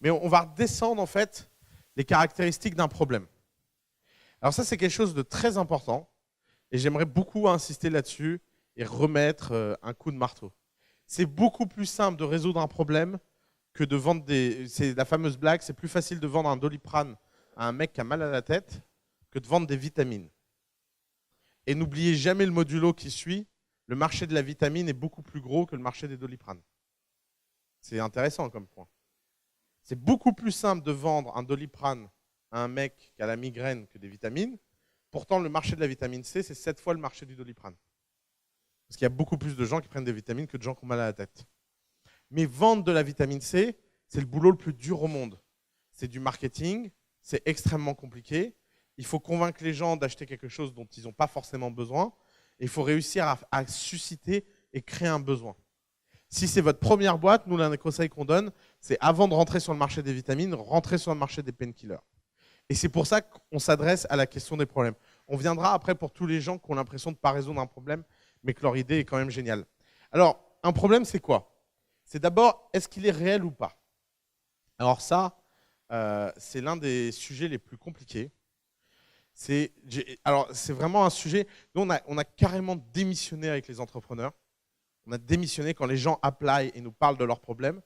Mais on va redescendre en fait les caractéristiques d'un problème. Alors ça, c'est quelque chose de très important et j'aimerais beaucoup insister là-dessus et remettre un coup de marteau. C'est beaucoup plus simple de résoudre un problème que de vendre des... C'est la fameuse blague, c'est plus facile de vendre un Doliprane à un mec qui a mal à la tête que de vendre des vitamines. Et n'oubliez jamais le modulo qui suit, le marché de la vitamine est beaucoup plus gros que le marché des Doliprane. C'est intéressant comme point. C'est beaucoup plus simple de vendre un Doliprane à un mec qui a la migraine que des vitamines. Pourtant, le marché de la vitamine C, c'est 7 fois le marché du Doliprane. Parce qu'il y a beaucoup plus de gens qui prennent des vitamines que de gens qui ont mal à la tête. Mais vendre de la vitamine C, c'est le boulot le plus dur au monde. C'est du marketing, c'est extrêmement compliqué. Il faut convaincre les gens d'acheter quelque chose dont ils n'ont pas forcément besoin. Et il faut réussir à susciter et créer un besoin. Si c'est votre première boîte, nous, l'un des conseils qu'on donne, c'est avant de rentrer sur le marché des vitamines, rentrer sur le marché des painkillers. Et c'est pour ça qu'on s'adresse à la question des problèmes. On viendra après pour tous les gens qui ont l'impression de ne pas résoudre un problème, mais que leur idée est quand même géniale. Alors, un problème, c'est quoi? C'est d'abord, est-ce qu'il est réel ou pas? Alors ça, c'est l'un des sujets les plus compliqués. C'est vraiment un sujet, nous on a carrément démissionné avec les entrepreneurs. On a démissionné quand les gens apply et nous parlent de leurs problèmes.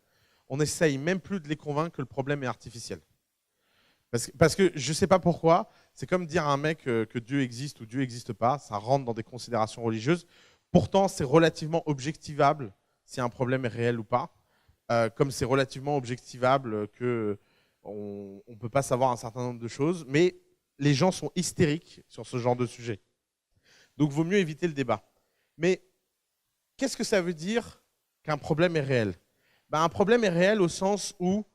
On n'essaye même plus de les convaincre que le problème est artificiel. Parce que je ne sais pas pourquoi, c'est comme dire à un mec que Dieu existe ou Dieu n'existe pas, ça rentre dans des considérations religieuses. Pourtant, c'est relativement objectivable si un problème est réel ou pas, comme c'est relativement objectivable qu'on ne peut pas savoir un certain nombre de choses, mais les gens sont hystériques sur ce genre de sujet. Donc, il vaut mieux éviter le débat. Mais qu'est-ce que ça veut dire qu'un problème est réel? Un problème est réel au sens où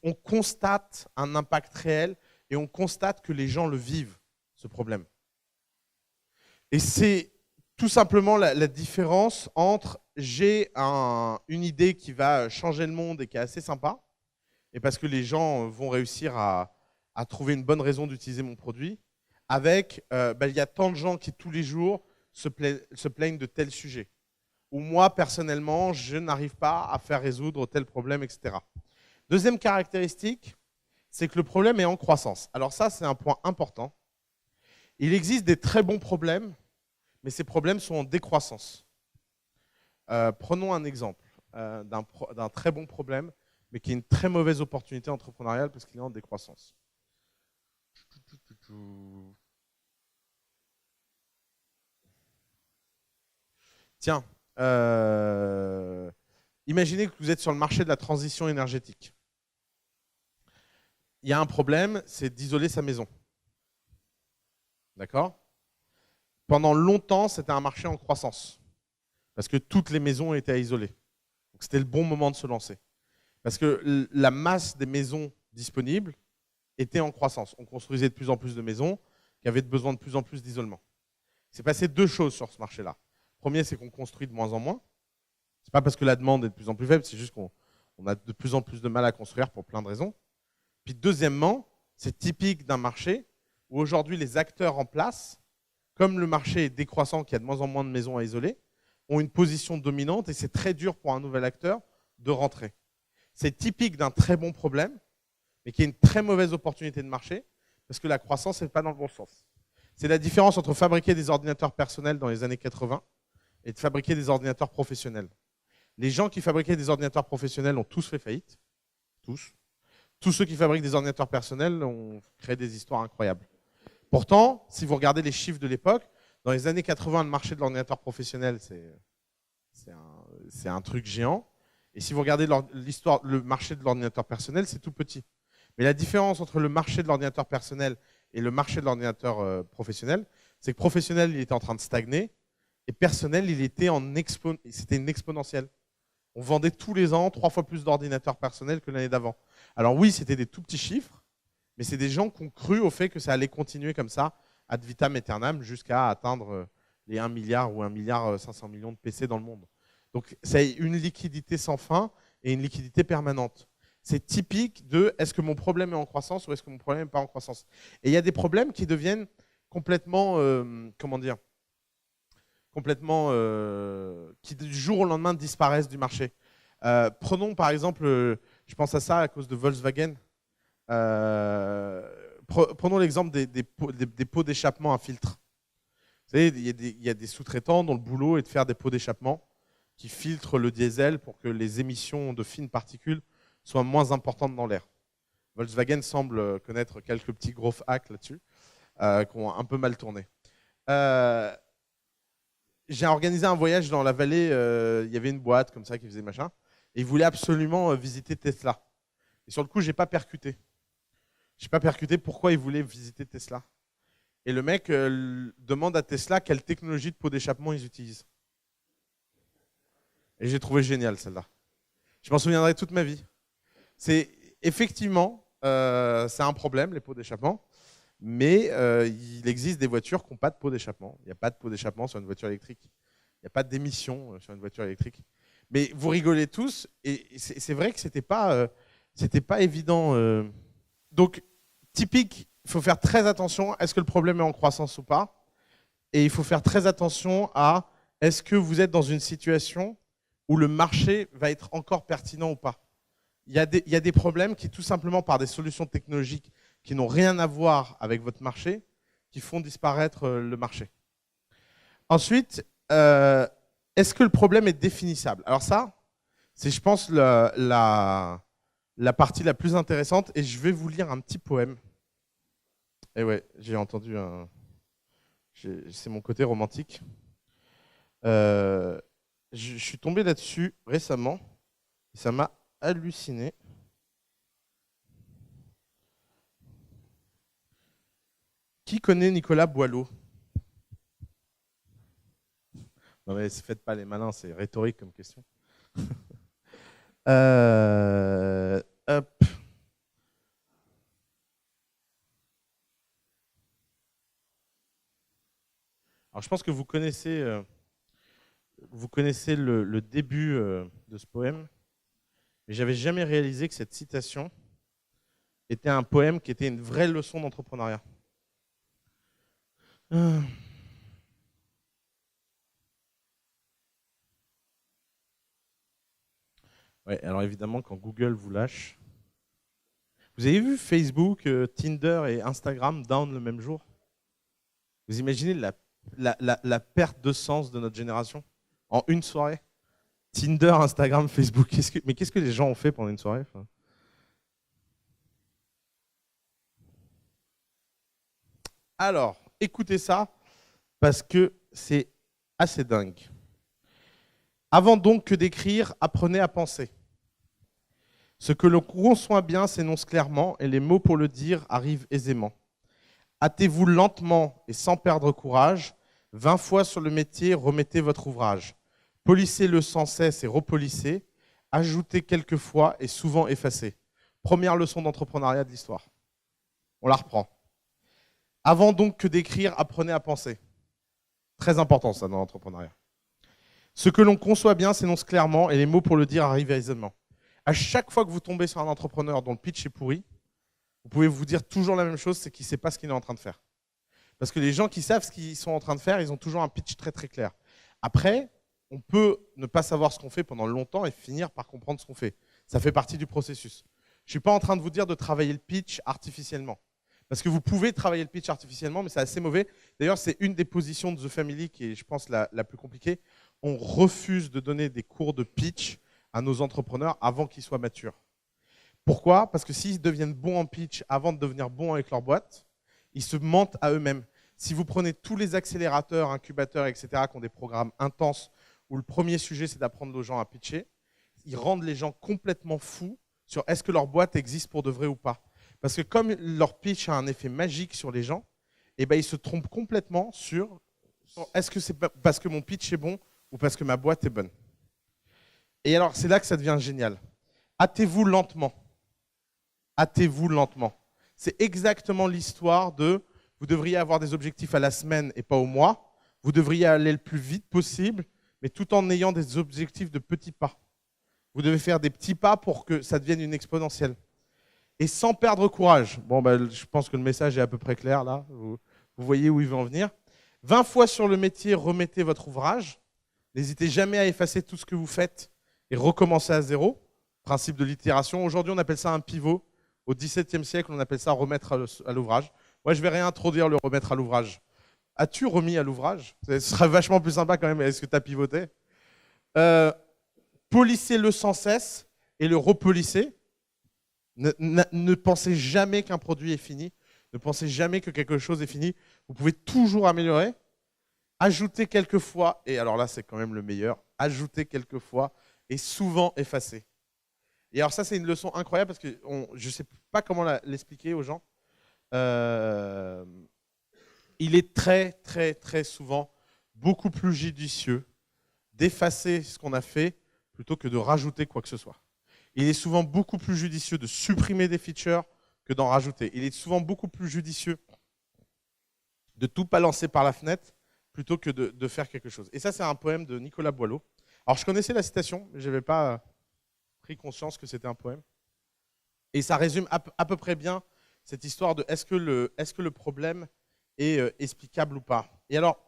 on constate un impact réel et on constate que les gens le vivent, ce problème. Et c'est tout simplement la différence entre j'ai une idée qui va changer le monde et qui est assez sympa, et parce que les gens vont réussir à trouver une bonne raison d'utiliser mon produit, avec il y a tant de gens qui tous les jours se plaignent de tel sujet. Ou moi, personnellement, je n'arrive pas à faire résoudre tel problème, etc. Deuxième caractéristique, c'est que le problème est en croissance. Alors ça, c'est un point important. Il existe des très bons problèmes, mais ces problèmes sont en décroissance. Prenons un exemple d'un très bon problème, mais qui est une très mauvaise opportunité entrepreneuriale parce qu'il est en décroissance. Tiens, imaginez que vous êtes sur le marché de la transition énergétique. Il y a un problème, c'est d'isoler sa maison. D'accord? Pendant longtemps, c'était un marché en croissance, parce que toutes les maisons étaient à isoler. Donc c'était le bon moment de se lancer. Parce que la masse des maisons disponibles était en croissance. On construisait de plus en plus de maisons qui avaient besoin de plus en plus d'isolement. Il s'est passé deux choses sur ce marché-là. Le premier, c'est qu'on construit de moins en moins. Ce n'est pas parce que la demande est de plus en plus faible, c'est juste qu'on a de plus en plus de mal à construire pour plein de raisons. Puis deuxièmement, c'est typique d'un marché où aujourd'hui les acteurs en place, comme le marché est décroissant, qu'il y a de moins en moins de maisons à isoler, ont une position dominante et c'est très dur pour un nouvel acteur de rentrer. C'est typique d'un très bon problème, mais qui est une très mauvaise opportunité de marché parce que la croissance n'est pas dans le bon sens. C'est la différence entre fabriquer des ordinateurs personnels dans les années 80 et de fabriquer des ordinateurs professionnels. Les gens qui fabriquaient des ordinateurs professionnels ont tous fait faillite. Tous. Tous ceux qui fabriquent des ordinateurs personnels ont créé des histoires incroyables. Pourtant, si vous regardez les chiffres de l'époque, dans les années 80, le marché de l'ordinateur professionnel, c'est un truc géant. Et si vous regardez le marché de l'ordinateur personnel, c'est tout petit. Mais la différence entre le marché de l'ordinateur personnel et le marché de l'ordinateur professionnel, c'est que professionnel, il était en train de stagner, et personnel, c'était une exponentielle. On vendait tous les ans 3 fois plus d'ordinateurs personnels que l'année d'avant. Alors oui, c'était des tout petits chiffres, mais c'est des gens qui ont cru au fait que ça allait continuer comme ça, ad vitam aeternam, jusqu'à atteindre les 1 milliard ou 1 milliard 500 millions de PC dans le monde. Donc c'est une liquidité sans fin et une liquidité permanente. C'est typique de est-ce que mon problème est en croissance ou est-ce que mon problème n'est pas en croissance. Et il y a des problèmes qui deviennent complètement, qui du jour au lendemain disparaissent du marché. Prenons par exemple, je ne Je pense à ça à cause de Volkswagen. Prenons l'exemple des pots d'échappement à filtre. Vous savez, il y a des sous-traitants dont le boulot est de faire des pots d'échappement qui filtrent le diesel pour que les émissions de fines particules soient moins importantes dans l'air. Volkswagen semble connaître quelques petits gros hacks là-dessus qui ont un peu mal tourné. J'ai organisé un voyage dans la vallée, il y avait une boîte comme ça qui faisait machin, et ils voulaient absolument visiter Tesla. Et sur le coup, je n'ai pas percuté. Je n'ai pas percuté pourquoi ils voulaient visiter Tesla. Et le mec demande à Tesla quelle technologie de pot d'échappement ils utilisent. Et j'ai trouvé génial celle-là. Je m'en souviendrai toute ma vie. C'est effectivement, c'est un problème, les pots d'échappement, mais il existe des voitures qui n'ont pas de pot d'échappement. Il n'y a pas de pot d'échappement sur une voiture électrique. Il n'y a pas d'émission sur une voiture électrique. Mais vous rigolez tous, et c'est vrai que c'était pas évident. Donc, typique, il faut faire très attention, est-ce que le problème est en croissance ou pas? Et il faut faire très attention à, est-ce que vous êtes dans une situation où le marché va être encore pertinent ou pas? Il y a des problèmes qui, tout simplement par des solutions technologiques qui n'ont rien à voir avec votre marché, qui font disparaître le marché. Ensuite, est-ce que le problème est définissable? Alors ça, c'est, je pense, la partie la plus intéressante, et je vais vous lire un petit poème. Et ouais, j'ai entendu c'est mon côté romantique. Je suis tombé là-dessus récemment, et ça m'a halluciné. Qui connaît Nicolas Boileau? Non mais faites pas les malins, c'est rhétorique comme question. Hop. Alors je pense que vous connaissez le début de ce poème, mais j'avais jamais réalisé que cette citation était un poème qui était une vraie leçon d'entrepreneuriat. Ouais, alors évidemment, quand Google vous lâche. Vous avez vu Facebook, Tinder et Instagram down le même jour? Vous imaginez la perte de sens de notre génération en une soirée? Tinder, Instagram, Facebook. Mais qu'est-ce que les gens ont fait pendant une soirée? Alors, écoutez ça, parce que c'est assez dingue. Avant donc que d'écrire, apprenez à penser. Ce que l'on conçoit bien s'énonce clairement, et les mots pour le dire arrivent aisément. Hâtez-vous lentement et sans perdre courage. 20 fois sur le métier, remettez votre ouvrage. Polissez-le sans cesse et repolissez. Ajoutez quelques fois et souvent effacez. Première leçon d'entrepreneuriat de l'histoire. On la reprend. Avant donc que d'écrire, apprenez à penser. Très important ça dans l'entrepreneuriat. Ce que l'on conçoit bien s'énonce clairement et les mots pour le dire arrivent aisément. À chaque fois que vous tombez sur un entrepreneur dont le pitch est pourri, vous pouvez vous dire toujours la même chose, c'est qu'il ne sait pas ce qu'il est en train de faire. Parce que les gens qui savent ce qu'ils sont en train de faire, ils ont toujours un pitch très très clair. Après, on peut ne pas savoir ce qu'on fait pendant longtemps et finir par comprendre ce qu'on fait. Ça fait partie du processus. Je ne suis pas en train de vous dire de travailler le pitch artificiellement. Parce que vous pouvez travailler le pitch artificiellement, mais c'est assez mauvais. D'ailleurs, c'est une des positions de The Family qui est, je pense, la plus compliquée. On refuse de donner des cours de pitch à nos entrepreneurs avant qu'ils soient matures. Pourquoi? Parce que s'ils deviennent bons en pitch avant de devenir bons avec leur boîte, ils se mentent à eux-mêmes. Si vous prenez tous les accélérateurs, incubateurs, etc., qui ont des programmes intenses, où le premier sujet, c'est d'apprendre aux gens à pitcher, ils rendent les gens complètement fous sur est-ce que leur boîte existe pour de vrai ou pas. Parce que comme leur pitch a un effet magique sur les gens, eh ben, ils se trompent complètement sur est-ce que c'est parce que mon pitch est bon ou parce que ma boîte est bonne. Et alors, c'est là que ça devient génial. Hâtez-vous lentement. Hâtez-vous lentement. C'est exactement l'histoire de vous devriez avoir des objectifs à la semaine et pas au mois. Vous devriez aller le plus vite possible, mais tout en ayant des objectifs de petits pas. Vous devez faire des petits pas pour que ça devienne une exponentielle. Et sans perdre courage. Bon, je pense que le message est à peu près clair là. Vous voyez où il veut en venir. 20 fois sur le métier, remettez votre ouvrage. N'hésitez jamais à effacer tout ce que vous faites et recommencer à zéro. Principe de l'itération. Aujourd'hui, on appelle ça un pivot. Au XVIIe siècle, on appelle ça remettre à l'ouvrage. Moi, je vais réintroduire le remettre à l'ouvrage. As-tu remis à l'ouvrage? Ce serait vachement plus sympa quand même. Est-ce que tu as pivoté? Polissez-le sans cesse et le repolissez. Ne pensez jamais qu'un produit est fini. Ne pensez jamais que quelque chose est fini. Vous pouvez toujours améliorer. Ajoutez quelquefois, et alors là, c'est quand même le meilleur, ajoutez quelquefois et souvent effacer. Et alors ça, c'est une leçon incroyable parce que je ne sais pas comment l'expliquer aux gens. Il est très, très, très souvent beaucoup plus judicieux d'effacer ce qu'on a fait plutôt que de rajouter quoi que ce soit. Il est souvent beaucoup plus judicieux de supprimer des features que d'en rajouter. Il est souvent beaucoup plus judicieux de tout balancer par la fenêtre plutôt que de faire quelque chose. Et ça, c'est un poème de Nicolas Boileau. Alors, je connaissais la citation, mais je n'avais pas pris conscience que c'était un poème. Et ça résume à peu près bien cette histoire de est-ce que le problème est explicable ou pas. Et alors,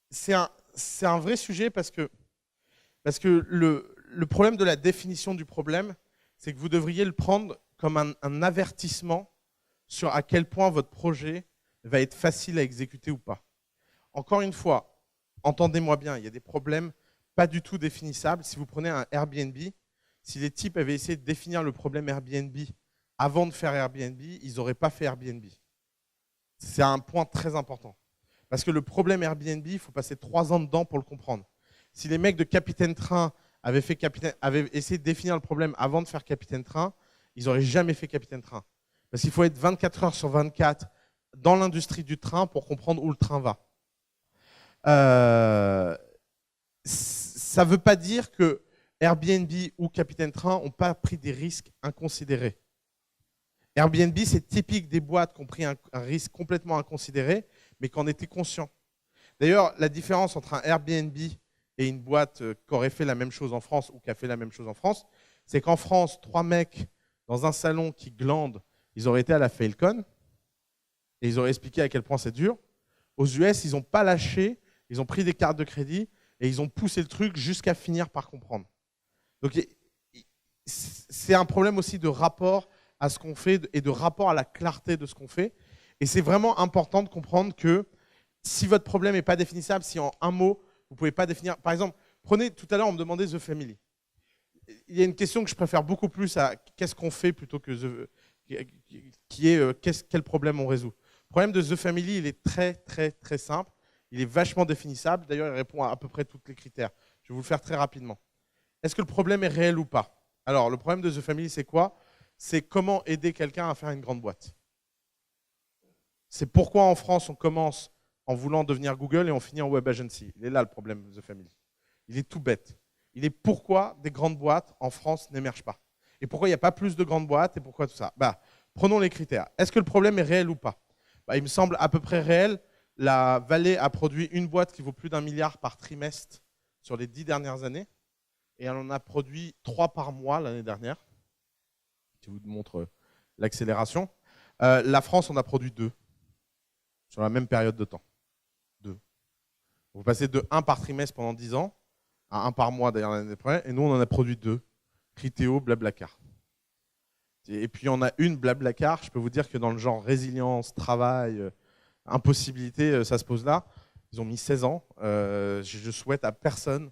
c'est un vrai sujet parce que le problème de la définition du problème, c'est que vous devriez le prendre comme un avertissement sur à quel point votre projet va être facile à exécuter ou pas. Encore une fois, entendez-moi bien, il y a des problèmes pas du tout définissables. Si vous prenez un Airbnb, si les types avaient essayé de définir le problème Airbnb avant de faire Airbnb, ils n'auraient pas fait Airbnb. C'est un point très important. Parce que le problème Airbnb, il faut passer 3 ans dedans pour le comprendre. Si les mecs de Capitaine Train avaient essayé de définir le problème avant de faire Capitaine Train, ils n'auraient jamais fait Capitaine Train. Parce qu'il faut être 24 heures sur 24 dans l'industrie du train pour comprendre où le train va. Ça ne veut pas dire que Airbnb ou Capitaine Train n'ont pas pris des risques inconsidérés. Airbnb, c'est typique des boîtes qui ont pris un risque complètement inconsidéré, mais qui en étaient conscients. D'ailleurs, la différence entre un Airbnb et une boîte qui aurait fait la même chose en France ou qui a fait la même chose en France, c'est qu'en France, 3 mecs dans un salon qui glandent, ils auraient été à la Failcon et ils auraient expliqué à quel point c'est dur. Aux US, ils n'ont pas lâché, ils ont pris des cartes de crédit et ils ont poussé le truc jusqu'à finir par comprendre. Donc, c'est un problème aussi de rapport à ce qu'on fait et de rapport à la clarté de ce qu'on fait. Et c'est vraiment important de comprendre que si votre problème n'est pas définissable, si en un mot, vous ne pouvez pas définir… Par exemple, prenez, tout à l'heure, on me demandait The Family. Il y a une question que je préfère beaucoup plus à qu'est-ce qu'on fait plutôt que quel problème on résout. Le problème de The Family, il est très, très, très simple. Il est vachement définissable. D'ailleurs, il répond à peu près tous les critères. Je vais vous le faire très rapidement. Est-ce que le problème est réel ou pas? Alors, le problème de The Family, c'est quoi? C'est comment aider quelqu'un à faire une grande boîte. C'est pourquoi en France, on commence en voulant devenir Google et on finit en Web Agency. Il est là le problème de The Family. Il est tout bête. Il est pourquoi des grandes boîtes en France n'émergent pas. Et pourquoi il n'y a pas plus de grandes boîtes et pourquoi tout ça. Prenons les critères. Est-ce que le problème est réel ou pas? Il me semble à peu près réel. La Vallée a produit une boîte qui vaut plus d'1 milliard par trimestre sur les 10 dernières années. Et elle en a produit 3 par mois l'année dernière. Je vous montre l'accélération. La France en a produit 2 sur la même période de temps. 2. Vous passez de 1 par trimestre pendant 10 ans à 1 par mois d'ailleurs l'année d'après. Et nous, on en a produit 2. Criteo, Blablacar. Et puis, on a une Blablacar. Je peux vous dire que dans le genre résilience, travail, impossibilité, ça se pose là. Ils ont mis 16 ans. Je souhaite à personne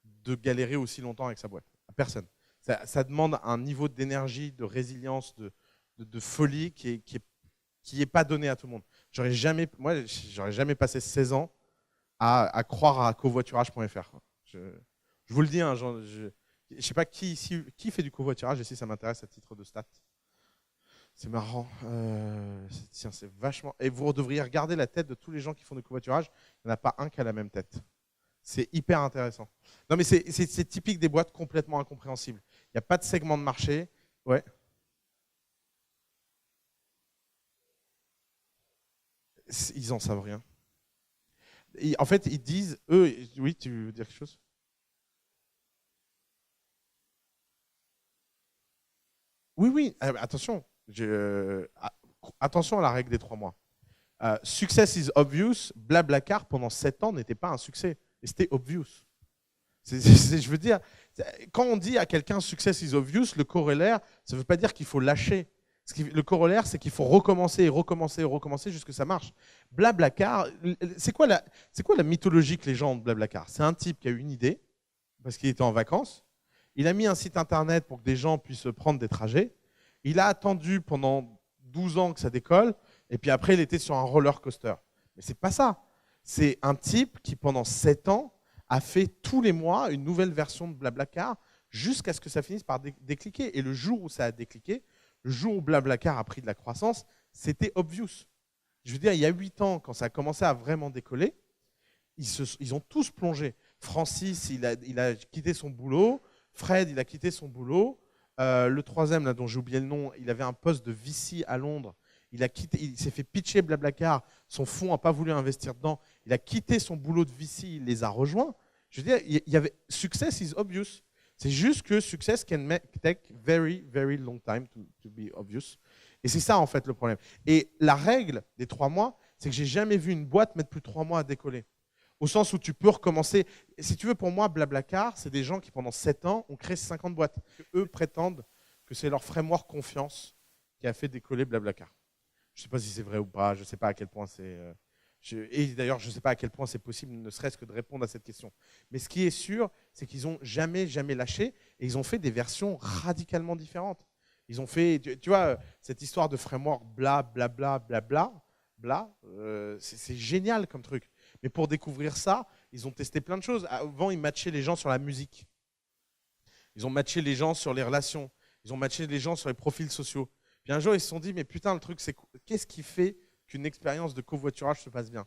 de galérer aussi longtemps avec sa boîte. À personne. Ça demande un niveau d'énergie, de résilience, de folie qui est pas donné à tout le monde. J'aurais jamais passé 16 ans à croire à covoiturage.fr. Je vous le dis, hein, je ne sais pas qui fait du covoiturage ici, ça m'intéresse à titre de stat. C'est marrant. Tiens, c'est vachement. Et vous devriez regarder la tête de tous les gens qui font du covoiturage. Il n'y en a pas un qui a la même tête. C'est hyper intéressant. Non, mais c'est typique des boîtes complètement incompréhensibles. Il n'y a pas de segment de marché. Ouais. Ils n'en savent rien. En fait, ils disent, eux, oui, tu veux dire quelque chose? Oui, oui, attention. Attention à la règle des 3 mois. Success is obvious. Blablacar, pendant 7 ans, n'était pas un succès. Et c'était obvious. Je veux dire, Quand on dit à quelqu'un success is obvious, le corollaire, ça ne veut pas dire qu'il faut lâcher. Le corollaire, c'est qu'il faut recommencer et recommencer et recommencer jusqu'à ce que ça marche. Blablacar, c'est quoi la mythologie que les gens ont de Blablacar? C'est un type qui a eu une idée, parce qu'il était en vacances. Il a mis un site internet pour que des gens puissent prendre des trajets. Il a attendu pendant 12 ans que ça décolle, et puis après, il était sur un roller coaster. Mais c'est pas ça. C'est un type qui, pendant 7 ans, a fait tous les mois une nouvelle version de Blablacar jusqu'à ce que ça finisse par décliquer. Et le jour où ça a décliqué, le jour où Blablacar a pris de la croissance, c'était obvious. Je veux dire, il y a 8 ans, quand ça a commencé à vraiment décoller, ils ont tous plongé. Francis, il a quitté son boulot. Fred, il a quitté son boulot. Le troisième, là, dont j'ai oublié le nom, il avait un poste de VC à Londres. Il s'est fait pitcher Blablacar. Son fonds n'a pas voulu investir dedans. Il a quitté son boulot de VC, il les a rejoints. Je veux dire, il y avait success is obvious. C'est juste que success can take very, very long time to be obvious. Et c'est ça, en fait, le problème. Et la règle des 3 mois, c'est que j'ai jamais vu une boîte mettre plus de 3 mois à décoller. Au sens où tu peux recommencer. Si tu veux, pour moi, Blablacar, c'est des gens qui, pendant 7 ans, ont créé 50 boîtes. Eux prétendent que c'est leur framework confiance qui a fait décoller Blablacar. Je ne sais pas si c'est vrai ou pas, je ne sais pas à quel point c'est... Et d'ailleurs, je ne sais pas à quel point c'est possible, ne serait-ce que de répondre à cette question. Mais ce qui est sûr, c'est qu'ils n'ont jamais lâché et ils ont fait des versions radicalement différentes. Ils ont fait, tu vois, cette histoire de framework bla, bla, bla, bla, bla, bla, c'est génial comme truc. Mais pour découvrir ça, ils ont testé plein de choses. Avant, ils matchaient les gens sur la musique. Ils ont matché les gens sur les relations. Ils ont matché les gens sur les profils sociaux. Puis un jour, ils se sont dit, mais putain, le truc, c'est qu'est-ce qui fait qu'une expérience de covoiturage se passe bien?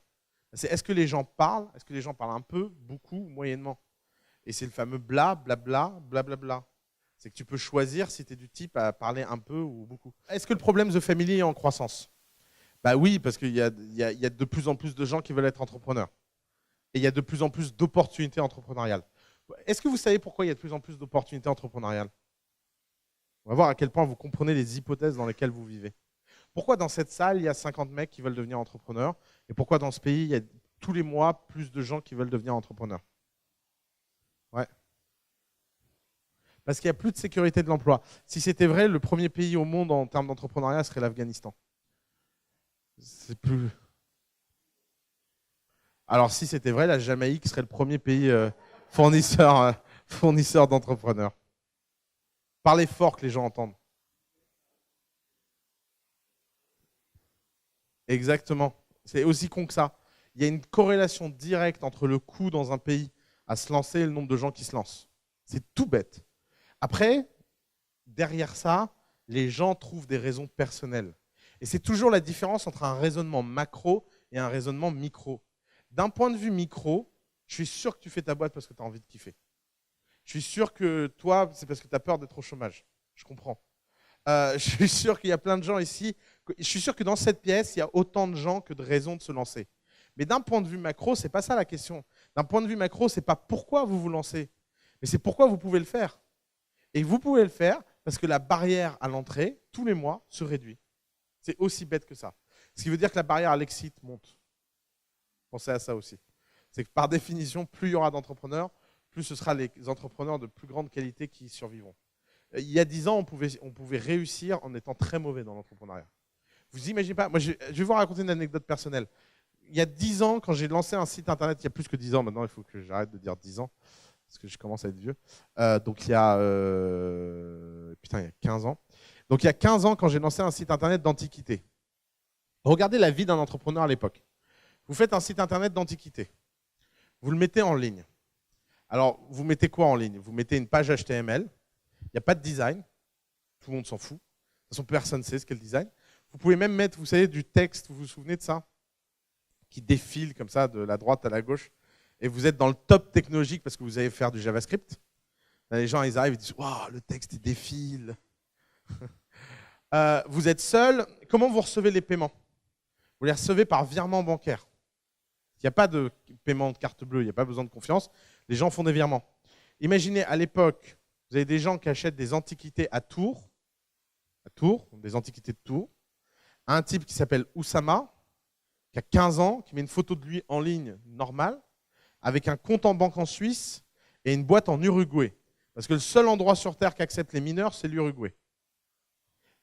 Est-ce que les gens parlent? Est-ce que les gens parlent un peu, beaucoup, moyennement? Et c'est le fameux bla, bla, bla, bla, bla, bla. C'est que tu peux choisir si tu es du type à parler un peu ou beaucoup. Est-ce que le problème The Family est en croissance? Bah oui, parce qu'il y a de plus en plus de gens qui veulent être entrepreneurs. Et il y a de plus en plus d'opportunités entrepreneuriales. Est-ce que vous savez pourquoi il y a de plus en plus d'opportunités entrepreneuriales? On va voir à quel point vous comprenez les hypothèses dans lesquelles vous vivez. Pourquoi dans cette salle, il y a 50 mecs qui veulent devenir entrepreneurs? Et pourquoi dans ce pays, il y a tous les mois plus de gens qui veulent devenir entrepreneurs? Ouais. Parce qu'il n'y a plus de sécurité de l'emploi. Si c'était vrai, le premier pays au monde en termes d'entrepreneuriat serait l'Afghanistan. C'est plus... Alors si c'était vrai, la Jamaïque serait le premier pays fournisseur d'entrepreneurs. Parlez fort que les gens entendent. Exactement. C'est aussi con que ça. Il y a une corrélation directe entre le coût dans un pays à se lancer et le nombre de gens qui se lancent. C'est tout bête. Après, derrière ça, les gens trouvent des raisons personnelles. Et c'est toujours la différence entre un raisonnement macro et un raisonnement micro. D'un point de vue micro, je suis sûr que tu fais ta boîte parce que tu as envie de kiffer. Je suis sûr que toi, c'est parce que tu as peur d'être au chômage. Je comprends. Je suis sûr qu'il y a plein de gens ici. Je suis sûr que dans cette pièce, il y a autant de gens que de raisons de se lancer. Mais d'un point de vue macro, ce n'est pas ça la question. D'un point de vue macro, ce n'est pas pourquoi vous vous lancez, mais c'est pourquoi vous pouvez le faire. Et vous pouvez le faire parce que la barrière à l'entrée, tous les mois, se réduit. C'est aussi bête que ça. Ce qui veut dire que la barrière à l'exit monte. Pensez à ça aussi. C'est que par définition, plus il y aura d'entrepreneurs, plus ce sera les entrepreneurs de plus grande qualité qui survivront. Il y a 10 ans, on pouvait réussir en étant très mauvais dans l'entrepreneuriat. Vous imaginez pas, moi je vais vous raconter une anecdote personnelle. Il y a 10 ans, quand j'ai lancé un site internet, il y a plus que 10 ans maintenant, il faut que j'arrête de dire 10 ans, parce que je commence à être vieux. Donc il y a 15 ans. Donc il y a 15 ans, quand j'ai lancé un site internet d'antiquité. Regardez la vie d'un entrepreneur à l'époque. Vous faites un site internet d'antiquité. Vous le mettez en ligne. Alors, vous mettez quoi en ligne? Vous mettez une page HTML. Il n'y a pas de design. Tout le monde s'en fout. De toute façon, personne ne sait ce qu'est le design. Vous pouvez même mettre, vous savez, du texte, vous vous souvenez de ça? Qui défile comme ça, de la droite à la gauche. Et vous êtes dans le top technologique parce que vous allez faire du JavaScript. Là, les gens, ils arrivent et disent « Waouh, le texte, il défile ». Vous êtes seul. Comment vous recevez les paiements? Vous les recevez par virement bancaire. Il n'y a pas de paiement de carte bleue, il n'y a pas besoin de confiance. Les gens font des virements. Imaginez, à l'époque, vous avez des gens qui achètent des antiquités à Tours, des antiquités de Tours, un type qui s'appelle Oussama, qui a 15 ans, qui met une photo de lui en ligne normale, avec un compte en banque en Suisse et une boîte en Uruguay. Parce que le seul endroit sur Terre qui accepte les mineurs, c'est l'Uruguay.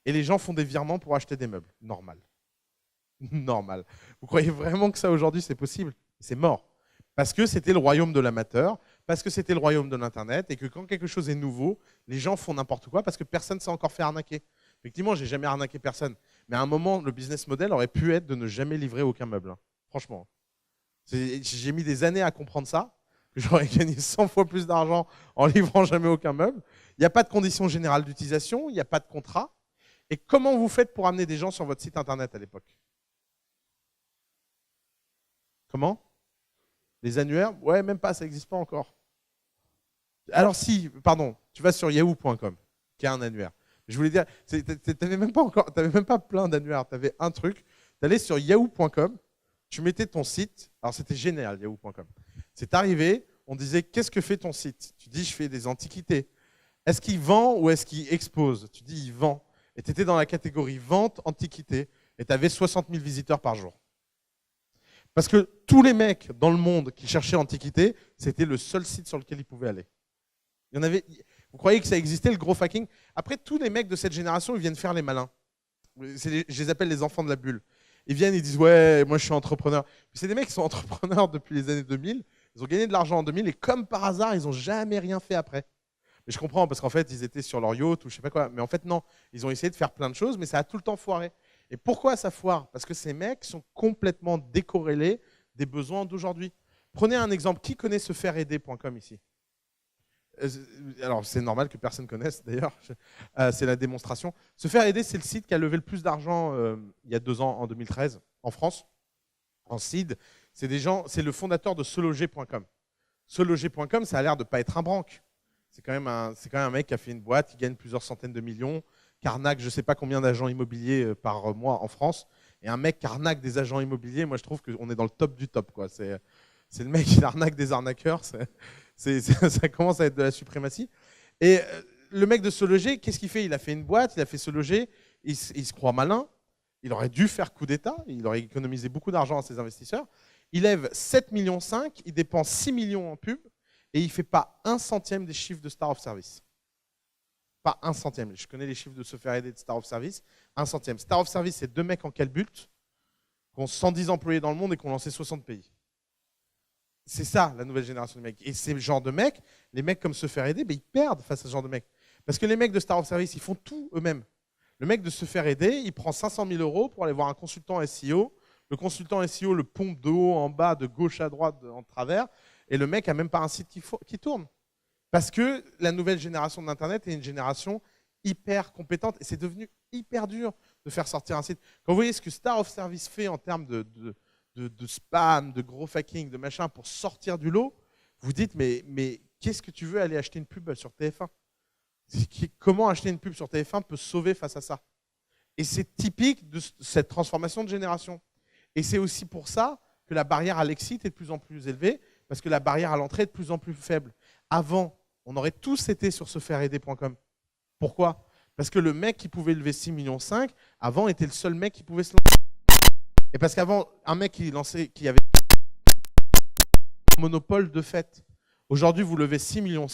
Et les gens font des virements pour acheter des meubles. Normal. Normal. Vous croyez vraiment que ça aujourd'hui c'est possible? C'est mort. Parce que c'était le royaume de l'amateur, parce que c'était le royaume de l'Internet, et que quand quelque chose est nouveau, les gens font n'importe quoi parce que personne ne s'est encore fait arnaquer. Effectivement, j'ai jamais arnaqué personne. Mais à un moment, le business model aurait pu être de ne jamais livrer aucun meuble. Hein. Franchement. J'ai mis des années à comprendre ça, que j'aurais gagné 100 fois plus d'argent en livrant jamais aucun meuble. Il n'y a pas de conditions générales d'utilisation, il n'y a pas de contrat. Et comment vous faites pour amener des gens sur votre site Internet à l'époque? Comment? Les annuaires? Ouais, même pas, ça n'existe pas encore. Alors si, pardon, tu vas sur yahoo.com, qui a un annuaire. Je voulais dire, tu n'avais même pas plein d'annuaires, tu avais un truc. Tu allais sur yahoo.com, tu mettais ton site. Alors c'était génial, yahoo.com. C'est arrivé, on disait, qu'est-ce que fait ton site? Tu dis, je fais des antiquités. Est-ce qu'il vend ou est-ce qu'il expose? Tu dis, il vend. Et tu étais dans la catégorie vente, antiquité, et tu avais 60 000 visiteurs par jour. Parce que tous les mecs dans le monde qui cherchaient antiquité, c'était le seul site sur lequel ils pouvaient aller. Il y en avait, vous croyez que ça existait, le gros hacking? Après, tous les mecs de cette génération, ils viennent faire les malins. Je les appelle les enfants de la bulle. Ils viennent, ils disent, ouais, moi je suis entrepreneur. C'est des mecs qui sont entrepreneurs depuis les années 2000. Ils ont gagné de l'argent en 2000 et comme par hasard, ils n'ont jamais rien fait après. Mais je comprends parce qu'en fait, ils étaient sur leur yacht ou je sais pas quoi. Mais en fait, non. Ils ont essayé de faire plein de choses, mais ça a tout le temps foiré. Et pourquoi ça foire? Parce que ces mecs sont complètement décorrélés des besoins d'aujourd'hui. Prenez un exemple. Qui connaît sefaireaider.com ici? Alors, c'est normal que personne connaisse, d'ailleurs. C'est la démonstration. Se faire aider, c'est le site qui a levé le plus d'argent il y a 2 ans, en 2013, en France, en seed. C'est le fondateur de seloger.com. Seloger.com, ça a l'air de ne pas être un branque. C'est quand même un mec qui a fait une boîte, qui gagne plusieurs centaines de millions, qui arnaque je ne sais pas combien d'agents immobiliers par mois en France. Et un mec qui arnaque des agents immobiliers, moi je trouve qu'on est dans le top du top, quoi. C'est le mec qui arnaque des arnaqueurs. Ça commence à être de la suprématie. Et le mec de Se Loger, qu'est-ce qu'il fait? Il a fait une boîte, il a fait Se Loger, il se croit malin, il aurait dû faire coup d'État, il aurait économisé beaucoup d'argent à ses investisseurs. Il lève 7,5 millions, il dépense 6 millions en pub, et il ne fait pas 1 centième des chiffres de Star of Service. Pas 1 centième. Je connais les chiffres de Se Faire Aider de Star of Service. 1 centième. Star of Service, c'est 2 mecs en calbut, qui ont 110 employés dans le monde et qui ont lancé 60 pays. C'est ça, la nouvelle génération de mecs. Et ces genres de mecs, les mecs comme Se Faire Aider, ils perdent face à ce genre de mecs. Parce que les mecs de Star of Service, ils font tout eux-mêmes. Le mec de Se Faire Aider, il prend 500 000 € pour aller voir un consultant SEO. Le consultant SEO le pompe de haut en bas, de gauche à droite, en travers. Et le mec n'a même pas un site qui tourne. Parce que la nouvelle génération de l'Internet est une génération hyper compétente. Et c'est devenu hyper dur de faire sortir un site. Quand vous voyez ce que Star of Service fait en termes de spam, de gros hacking, de machin pour sortir du lot, vous dites mais qu'est-ce que tu veux aller acheter une pub sur TF1? Comment acheter une pub sur TF1 peut sauver face à ça? Et c'est typique de cette transformation de génération. Et c'est aussi pour ça que la barrière à l'exit est de plus en plus élevée, parce que la barrière à l'entrée est de plus en plus faible. Avant, on aurait tous été sur sefaireaider.com. Pourquoi? Parce que le mec qui pouvait lever 6,5 millions, avant était le seul mec qui pouvait se lancer. Et parce qu'avant, un mec qui avait un monopole de fait. Aujourd'hui, vous levez 6,5 millions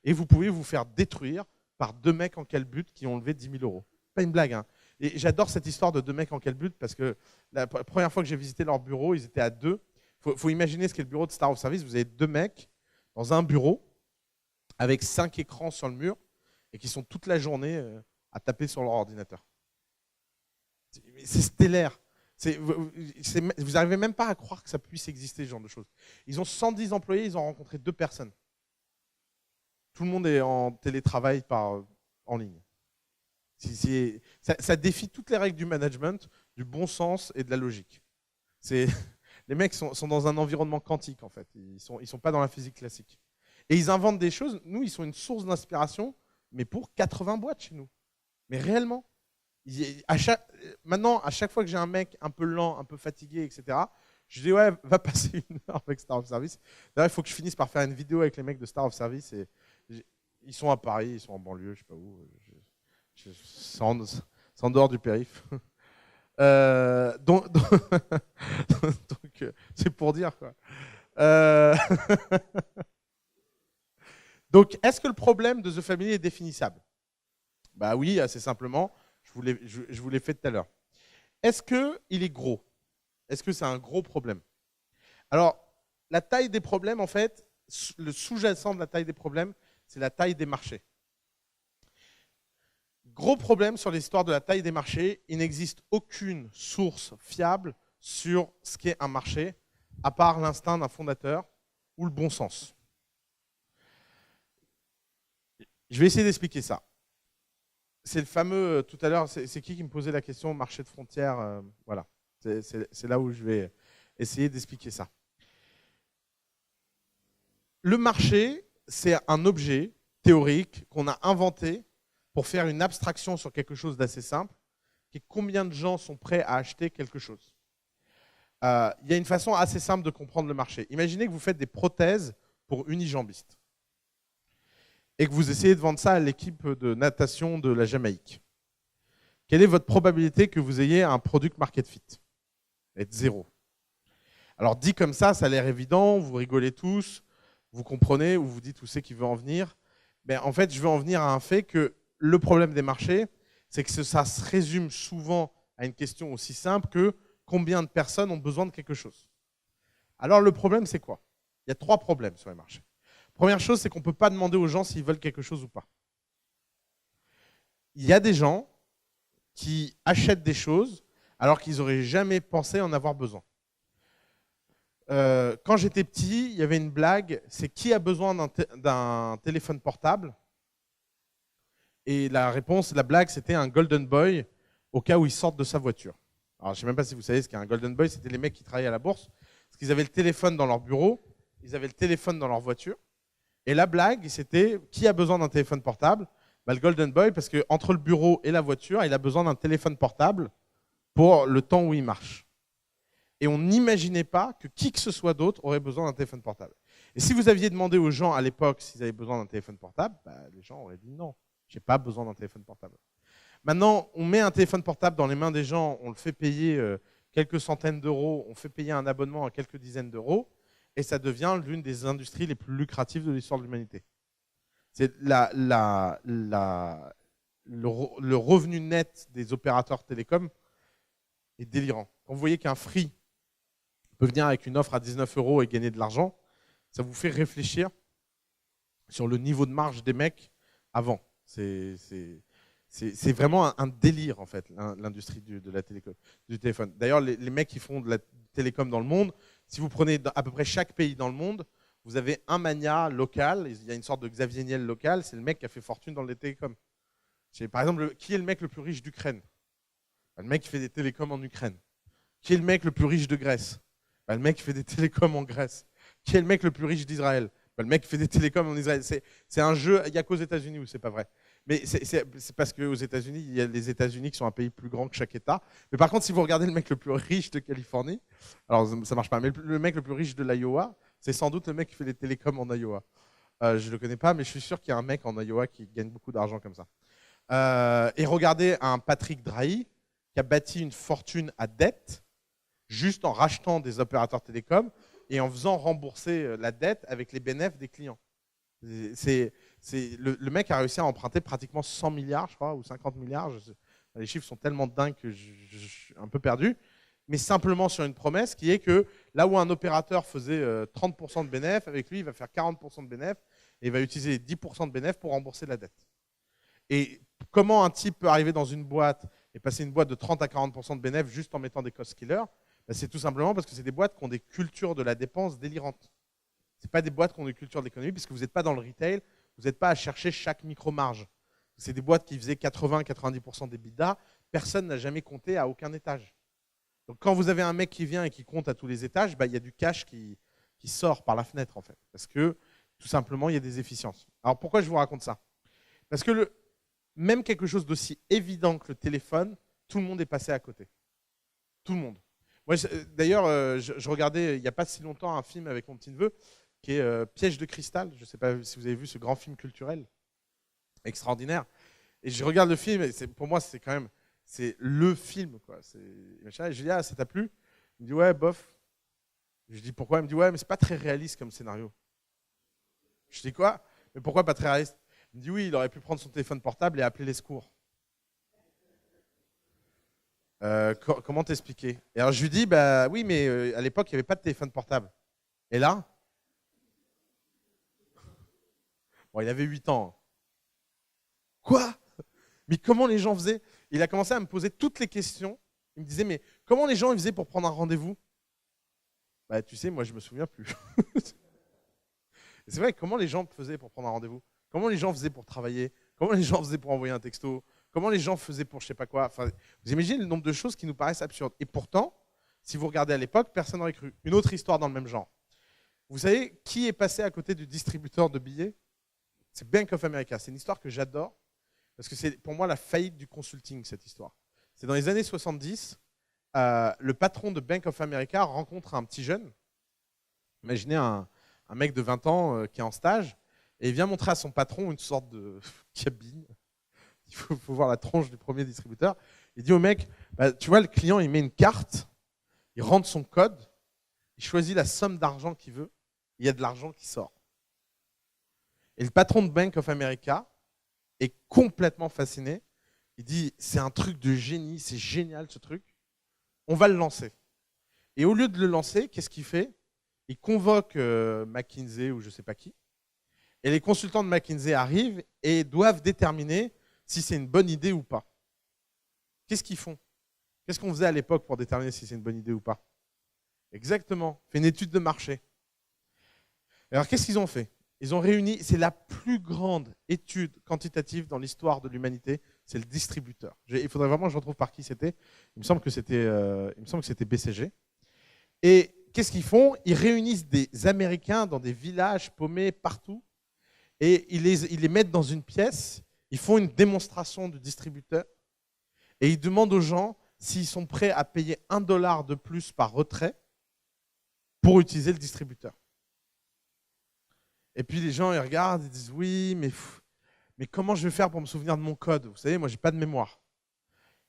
et vous pouvez vous faire détruire par 2 mecs en calbut qui ont levé 10 000 €. Pas une blague, hein. Et j'adore cette histoire de 2 mecs en calbut parce que la première fois que j'ai visité leur bureau, ils étaient à 2. Faut imaginer ce qu'est le bureau de Star of Service. Vous avez 2 mecs dans un bureau avec 5 écrans sur le mur et qui sont toute la journée à taper sur leur ordinateur. C'est stellaire. Vous n'arrivez même pas à croire que ça puisse exister, ce genre de choses. Ils ont 110 employés, ils ont rencontré 2 personnes. Tout le monde est en télétravail en ligne. Ça défie toutes les règles du management, du bon sens et de la logique. Les mecs sont dans un environnement quantique, en fait. Ils sont pas dans la physique classique. Et ils inventent des choses. Nous, ils sont une source d'inspiration, mais pour 80 boîtes chez nous. Mais réellement. Maintenant, à chaque fois que j'ai un mec un peu lent, un peu fatigué, etc., je dis ouais, va passer 1 heure avec Star of Service. D'ailleurs, il faut que je finisse par faire une vidéo avec les mecs de Star of Service. Ils sont à Paris, ils sont en banlieue, je sais pas où. C'est en dehors du périph'. Donc c'est pour dire quoi. Donc, est-ce que le problème de The Family est définissable? Bah oui, assez simplement. Je vous l'ai fait tout à l'heure. Est-ce qu'il est gros? Est-ce que c'est un gros problème? Alors, la taille des problèmes, en fait, le sous-jacent de la taille des problèmes, c'est la taille des marchés. Gros problème sur l'histoire de la taille des marchés, il n'existe aucune source fiable sur ce qu'est un marché, à part l'instinct d'un fondateur ou le bon sens. Je vais essayer d'expliquer ça. C'est le fameux, tout à l'heure, c'est qui me posait la question, marché de frontières, voilà. C'est là où je vais essayer d'expliquer ça. Le marché, c'est un objet théorique qu'on a inventé pour faire une abstraction sur quelque chose d'assez simple, qui est combien de gens sont prêts à acheter quelque chose. Il y a une façon assez simple de comprendre le marché. Imaginez que vous faites des prothèses pour unijambistes et que vous essayez de vendre ça à l'équipe de natation de la Jamaïque. Quelle est votre probabilité que vous ayez un product market fit? Être 0. Alors dit comme ça a l'air évident, vous rigolez tous, vous comprenez ou vous dites où c'est qu'il veut en venir. Mais en fait, je veux en venir à un fait que le problème des marchés, c'est que ça se résume souvent à une question aussi simple que combien de personnes ont besoin de quelque chose. Alors le problème, c'est quoi? Il y a 3 problèmes sur les marchés. Première chose, c'est qu'on ne peut pas demander aux gens s'ils veulent quelque chose ou pas. Il y a des gens qui achètent des choses alors qu'ils n'auraient jamais pensé en avoir besoin. Quand j'étais petit, il y avait une blague, c'est qui a besoin d'un téléphone portable? Et la réponse, la blague, c'était un Golden Boy au cas où ils sortent de sa voiture. Alors, je ne sais même pas si vous savez ce qu'est un Golden Boy, c'était les mecs qui travaillaient à la bourse, parce qu'ils avaient le téléphone dans leur bureau, ils avaient le téléphone dans leur voiture. Et la blague, c'était qui a besoin d'un téléphone portable? Bah, le Golden Boy, parce qu'entre le bureau et la voiture, il a besoin d'un téléphone portable pour le temps où il marche. Et on n'imaginait pas que qui que ce soit d'autre aurait besoin d'un téléphone portable. Et si vous aviez demandé aux gens à l'époque s'ils avaient besoin d'un téléphone portable, bah, les gens auraient dit non, je n'ai pas besoin d'un téléphone portable. Maintenant, on met un téléphone portable dans les mains des gens, on le fait payer quelques centaines d'euros, on fait payer un abonnement à quelques dizaines d'euros, et ça devient l'une des industries les plus lucratives de l'histoire de l'humanité. C'est le revenu net des opérateurs télécoms est délirant. Quand vous voyez qu'un Free peut venir avec une offre à 19 € et gagner de l'argent, ça vous fait réfléchir sur le niveau de marge des mecs avant. C'est vraiment un délire, en fait, l'industrie de la télécom, du téléphone. D'ailleurs, les mecs qui font de la télécom dans le monde, si vous prenez à peu près chaque pays dans le monde, vous avez un mania local, il y a une sorte de Xavier Niel local, c'est le mec qui a fait fortune dans les télécoms. Par exemple, qui est le mec le plus riche d'Ukraine? Le mec qui fait des télécoms en Ukraine. Qui est le mec le plus riche de Grèce? Le mec qui fait des télécoms en Grèce. Qui est le mec le plus riche d'Israël? Le mec qui fait des télécoms en Israël. C'est un jeu, il n'y a qu'aux États-Unis où c'est pas vrai. Mais c'est parce qu'aux États-Unis, il y a les États-Unis qui sont un pays plus grand que chaque État. Mais par contre, si vous regardez le mec le plus riche de Californie, alors ça marche pas, mais le mec le plus riche de l'Iowa, c'est sans doute le mec qui fait des télécoms en Iowa. Je ne le connais pas, mais je suis sûr qu'il y a un mec en Iowa qui gagne beaucoup d'argent comme ça. Et regardez un Patrick Drahi qui a bâti une fortune à dette, juste en rachetant des opérateurs télécoms et en faisant rembourser la dette avec les bénéfices des clients. Le mec a réussi à emprunter pratiquement 100 milliards, je crois, ou 50 milliards. Les chiffres sont tellement dingues que je suis un peu perdu. Mais simplement sur une promesse qui est que là où un opérateur faisait 30% de bénéfices, avec lui, il va faire 40% de bénéfices et il va utiliser les 10% de bénéfices pour rembourser la dette. Et comment un type peut arriver dans une boîte et passer une boîte de 30 à 40% de bénéfices juste en mettant des cost killers? C'est tout simplement parce que c'est des boîtes qui ont des cultures de la dépense délirantes. Ce n'est pas des boîtes qui ont des cultures de l'économie, puisque vous n'êtes pas dans le retail, vous n'êtes pas à chercher chaque micro-marge. C'est des boîtes qui faisaient 80-90% des bidas, personne n'a jamais compté à aucun étage. Donc quand vous avez un mec qui vient et qui compte à tous les étages, il y a du cash qui sort par la fenêtre, en fait. Parce que, tout simplement, il y a des efficiences. Alors pourquoi je vous raconte ça? Parce que même quelque chose d'aussi évident que le téléphone, tout le monde est passé à côté. Tout le monde. D'ailleurs, je regardais il n'y a pas si longtemps un film avec mon petit-neveu qui est Piège de cristal. Je ne sais pas si vous avez vu ce grand film culturel extraordinaire. Et je regarde le film et pour moi, c'est quand même le film, quoi. Et je dis, ah, ça t'a plu? Il me dit, ouais, bof. Je dis, pourquoi? Il me dit, ouais, mais c'est pas très réaliste comme scénario. Je dis, quoi? Mais pourquoi pas très réaliste? Il me dit oui, il aurait pu prendre son téléphone portable et appeler les secours. Comment t'expliquer? Et alors je lui dis, bah oui, mais à l'époque, il n'y avait pas de téléphone portable. Et là, bon, il avait 8 ans. Quoi? Mais comment les gens faisaient? Il a commencé à me poser toutes les questions. Il me disait, mais comment les gens ils faisaient pour prendre un rendez-vous? Bah tu sais, moi je me souviens plus. C'est vrai, comment les gens faisaient pour prendre un rendez-vous? Comment les gens faisaient pour travailler? Comment les gens faisaient pour envoyer un texto? Comment les gens faisaient pour je sais pas quoi? Enfin, vous imaginez le nombre de choses qui nous paraissent absurdes. Et pourtant, si vous regardez à l'époque, personne n'aurait cru. Une autre histoire dans le même genre. Vous savez qui est passé à côté du distributeur de billets? C'est Bank of America. C'est une histoire que j'adore parce que c'est pour moi la faillite du consulting, cette histoire. C'est dans les années 70, le patron de Bank of America rencontre un petit jeune. Imaginez un mec de 20 ans qui est en stage et il vient montrer à son patron une sorte de cabine. Il faut voir la tronche du premier distributeur. Il dit au mec, bah, tu vois, le client, il met une carte, il rentre son code, il choisit la somme d'argent qu'il veut, il y a de l'argent qui sort. Et le patron de Bank of America est complètement fasciné. Il dit, c'est un truc de génie, c'est génial ce truc. On va le lancer. Et au lieu de le lancer, qu'est-ce qu'il fait? Il convoque McKinsey ou je ne sais pas qui. Et les consultants de McKinsey arrivent et doivent déterminer si c'est une bonne idée ou pas. Qu'est-ce qu'ils font? Qu'est-ce qu'on faisait à l'époque pour déterminer si c'est une bonne idée ou pas? Exactement, fait une étude de marché. Alors qu'est-ce qu'ils ont fait? Ils ont réuni, c'est la plus grande étude quantitative dans l'histoire de l'humanité, c'est le distributeur. Il faudrait vraiment que je retrouve par qui c'était. Il me semble que c'était BCG. Et qu'est-ce qu'ils font? Ils réunissent des Américains dans des villages paumés partout et ils les mettent dans une pièce, ils font une démonstration du distributeur et ils demandent aux gens s'ils sont prêts à payer $1 de plus par retrait pour utiliser le distributeur. Et puis les gens ils regardent, ils disent oui, mais comment je vais faire pour me souvenir de mon code? Vous savez, moi j'ai pas de mémoire.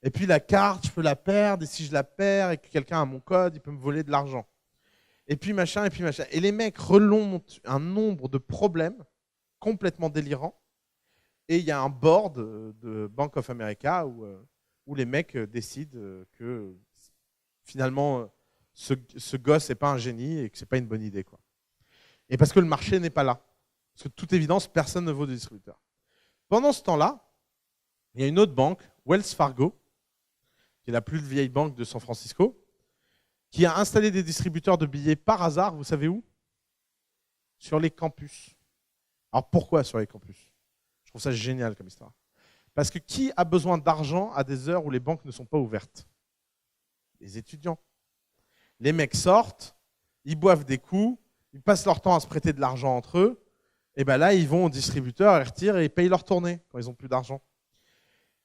Et puis la carte, je peux la perdre, et si je la perds et que quelqu'un a mon code, il peut me voler de l'argent. Et puis machin, et puis machin. Et les mecs remontent un nombre de problèmes complètement délirants. Et il y a un board de Bank of America où les mecs décident que finalement ce gosse n'est pas un génie et que ce n'est pas une bonne idée, quoi. Et parce que le marché n'est pas là. Parce que de toute évidence, personne ne vaut de distributeur. Pendant ce temps-là, il y a une autre banque, Wells Fargo, qui est la plus vieille banque de San Francisco, qui a installé des distributeurs de billets par hasard, vous savez où? Sur les campus. Alors pourquoi sur les campus? Je trouve ça génial comme histoire. Parce que qui a besoin d'argent à des heures où les banques ne sont pas ouvertes? Les étudiants. Les mecs sortent, ils boivent des coups, ils passent leur temps à se prêter de l'argent entre eux, et bien là, ils vont au distributeur, ils retirent et ils payent leur tournée quand ils n'ont plus d'argent.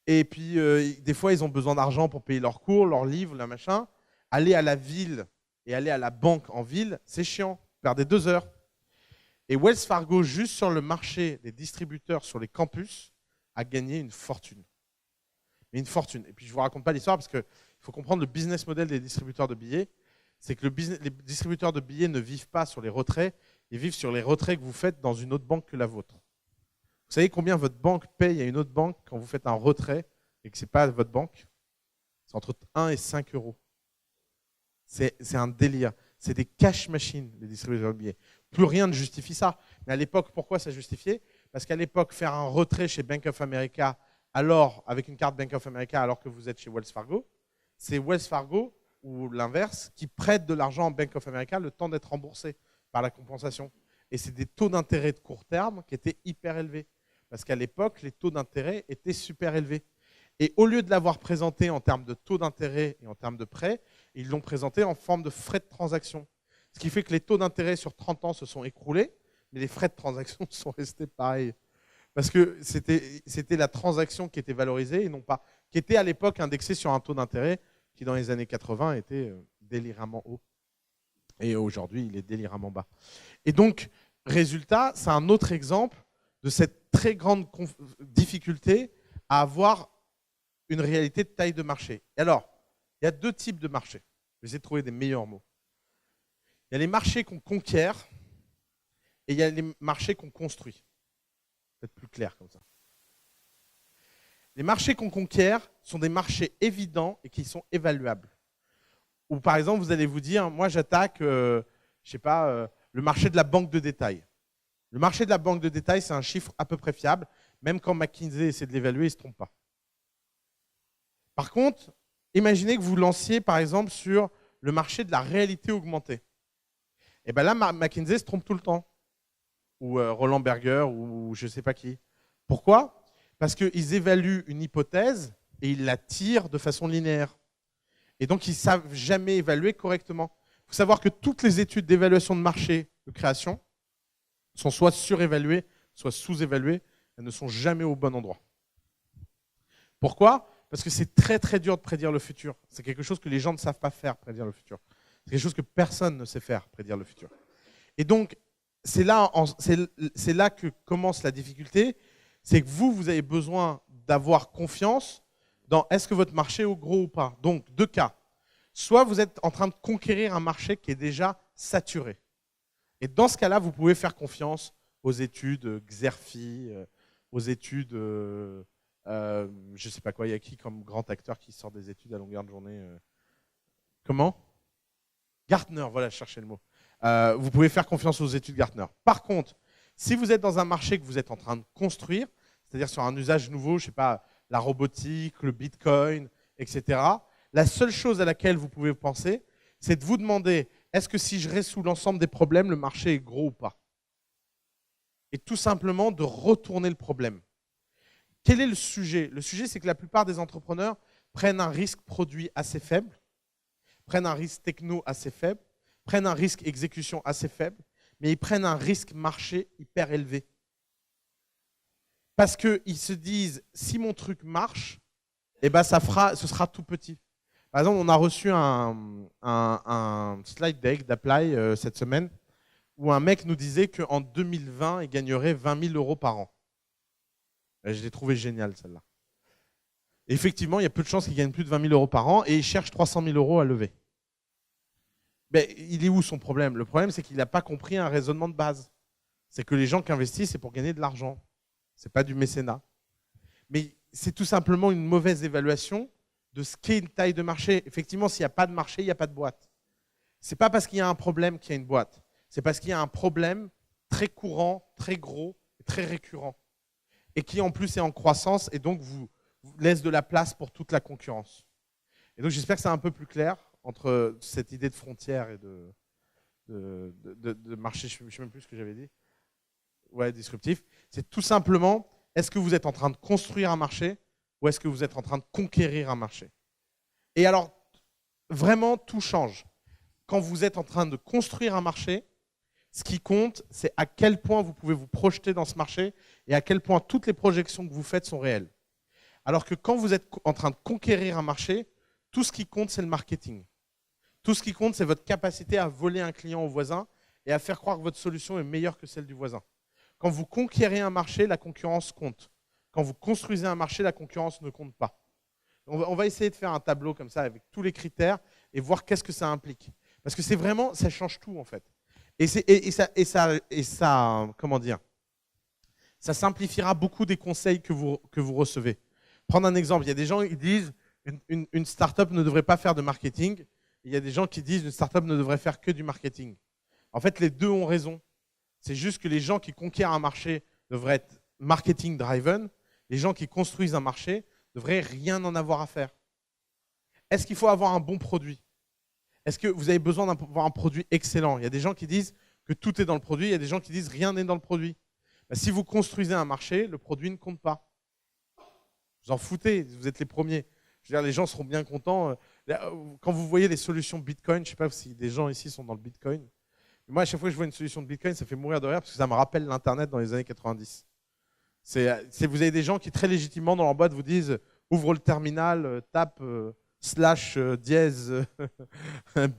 Et puis, des fois, ils ont besoin d'argent pour payer leurs cours, leurs livres, leur machin. Aller à la ville et aller à la banque en ville, c'est chiant. Vous perdez 2 heures. Et Wells Fargo, juste sur le marché des distributeurs sur les campus, a gagné une fortune. Mais une fortune. Et puis, je ne vous raconte pas l'histoire parce qu'il faut comprendre le business model des distributeurs de billets. C'est que les distributeurs de billets ne vivent pas sur les retraits, ils vivent sur les retraits que vous faites dans une autre banque que la vôtre. Vous savez combien votre banque paye à une autre banque quand vous faites un retrait et que ce n'est pas votre banque? C'est entre 1 et 5 euros. C'est un délire. C'est des cash machines, les distributeurs de billets. Plus rien ne justifie ça. Mais à l'époque, pourquoi ça justifiait? Parce qu'à l'époque, faire un retrait chez Bank of America, avec une carte Bank of America, alors que vous êtes chez Wells Fargo, c'est Wells Fargo, ou l'inverse, qui prête de l'argent à Bank of America le temps d'être remboursé par la compensation. Et c'est des taux d'intérêt de court terme qui étaient hyper élevés. Parce qu'à l'époque, les taux d'intérêt étaient super élevés. Et au lieu de l'avoir présenté en termes de taux d'intérêt et en termes de prêts, ils l'ont présenté en forme de frais de transaction. Ce qui fait que les taux d'intérêt sur 30 ans se sont écroulés, mais les frais de transaction sont restés pareils. Parce que c'était la transaction qui était valorisée et non pas, qui était à l'époque indexée sur un taux d'intérêt qui, dans les années 80, était déliramment haut. Et aujourd'hui, il est déliramment bas. Et donc, résultat, c'est un autre exemple de cette très grande difficulté à avoir une réalité de taille de marché. Et alors, il y a 2 types de marchés. Je vais essayer de trouver des meilleurs mots. Il y a les marchés qu'on conquiert et il y a les marchés qu'on construit. peut-être plus clair comme ça. Les marchés qu'on conquiert sont des marchés évidents et qui sont évaluables. Ou par exemple, vous allez vous dire, moi j'attaque, je sais pas, le marché de la banque de détail. Le marché de la banque de détail, c'est un chiffre à peu près fiable. Même quand McKinsey essaie de l'évaluer, il ne se trompe pas. Par contre, imaginez que vous lanciez par exemple sur le marché de la réalité augmentée. Et bien là, McKinsey se trompe tout le temps. Ou Roland Berger, ou je ne sais pas qui. Pourquoi ? Parce qu'ils évaluent une hypothèse et ils la tirent de façon linéaire. Et donc, ils ne savent jamais évaluer correctement. Il faut savoir que toutes les études d'évaluation de marché de création sont soit surévaluées, soit sous-évaluées. Elles ne sont jamais au bon endroit. Pourquoi ? Parce que c'est très très dur de prédire le futur. C'est quelque chose que les gens ne savent pas faire, prédire le futur. C'est quelque chose que personne ne sait faire, prédire le futur. Et donc, c'est là que commence la difficulté. C'est que vous avez besoin d'avoir confiance dans est-ce que votre marché est gros ou pas. Donc, deux cas. Soit vous êtes en train de conquérir un marché qui est déjà saturé. Et dans ce cas-là, vous pouvez faire confiance aux études Xerfi, aux études, je ne sais pas quoi, il y a qui comme grand acteur qui sort des études à longueur de journée Comment Gartner, voilà, je cherchais le mot. Vous pouvez faire confiance aux études Gartner. Par contre, si vous êtes dans un marché que vous êtes en train de construire, c'est-à-dire sur un usage nouveau, je ne sais pas, la robotique, le bitcoin, etc., la seule chose à laquelle vous pouvez penser, c'est de vous demander, est-ce que si je résout l'ensemble des problèmes, le marché est gros ou pas ? Et tout simplement de retourner le problème. Quel est le sujet ? Le sujet, c'est que la plupart des entrepreneurs prennent un risque produit assez faible, prennent un risque techno assez faible, prennent un risque exécution assez faible, mais ils prennent un risque marché hyper élevé. Parce qu'ils se disent, si mon truc marche, eh ben ce sera tout petit. Par exemple, on a reçu un slide deck d'Apply cette semaine où un mec nous disait qu'en 2020, il gagnerait 20 000 euros par an. Et je l'ai trouvé génial, celle-là. Effectivement, il y a peu de chances qu'il gagne plus de 20 000 euros par an et il cherche 300 000 euros à lever. Mais il est où son problème ? Le problème, c'est qu'il n'a pas compris un raisonnement de base. C'est que les gens qui investissent, c'est pour gagner de l'argent. Ce n'est pas du mécénat. Mais c'est tout simplement une mauvaise évaluation de ce qu'est une taille de marché. Effectivement, s'il n'y a pas de marché, il n'y a pas de boîte. Ce n'est pas parce qu'il y a un problème qu'il y a une boîte. C'est parce qu'il y a un problème très courant, très gros, très récurrent. Et qui en plus est en croissance et donc vous laisse de la place pour toute la concurrence. Et donc j'espère que c'est un peu plus clair entre cette idée de frontière et de marché, je ne sais même plus ce que j'avais dit. Ouais, disruptif. C'est tout simplement, est-ce que vous êtes en train de construire un marché ou est-ce que vous êtes en train de conquérir un marché ? Et alors, vraiment, tout change. Quand vous êtes en train de construire un marché, ce qui compte, c'est à quel point vous pouvez vous projeter dans ce marché et à quel point toutes les projections que vous faites sont réelles. Alors que quand vous êtes en train de conquérir un marché, tout ce qui compte, c'est le marketing. Tout ce qui compte, c'est votre capacité à voler un client au voisin et à faire croire que votre solution est meilleure que celle du voisin. Quand vous conquérez un marché, la concurrence compte. Quand vous construisez un marché, la concurrence ne compte pas. On va essayer de faire un tableau comme ça avec tous les critères et voir qu'est-ce que ça implique. Parce que c'est vraiment, ça change tout en fait. Comment dire, ça simplifiera beaucoup des conseils que vous recevez. Prendre un exemple, il y a des gens qui disent une start-up ne devrait pas faire de marketing. Il y a des gens qui disent une start-up ne devrait faire que du marketing. En fait, les deux ont raison. C'est juste que les gens qui conquièrent un marché devraient être marketing driven. Les gens qui construisent un marché devraient rien en avoir à faire. Est-ce qu'il faut avoir un bon produit ? Est-ce que vous avez besoin d'avoir un produit excellent ? Il y a des gens qui disent que tout est dans le produit. Il y a des gens qui disent rien n'est dans le produit. Ben, si vous construisez un marché, le produit ne compte pas. Vous en foutez, vous êtes les premiers. Je veux dire, les gens seront bien contents. Quand vous voyez les solutions Bitcoin, je ne sais pas si des gens ici sont dans le Bitcoin. Mais moi, à chaque fois que je vois une solution de Bitcoin, ça fait mourir de rire parce que ça me rappelle l'Internet dans les années 90. Vous avez des gens qui, très légitimement, dans leur boîte, vous disent ouvre le terminal, tape /dièse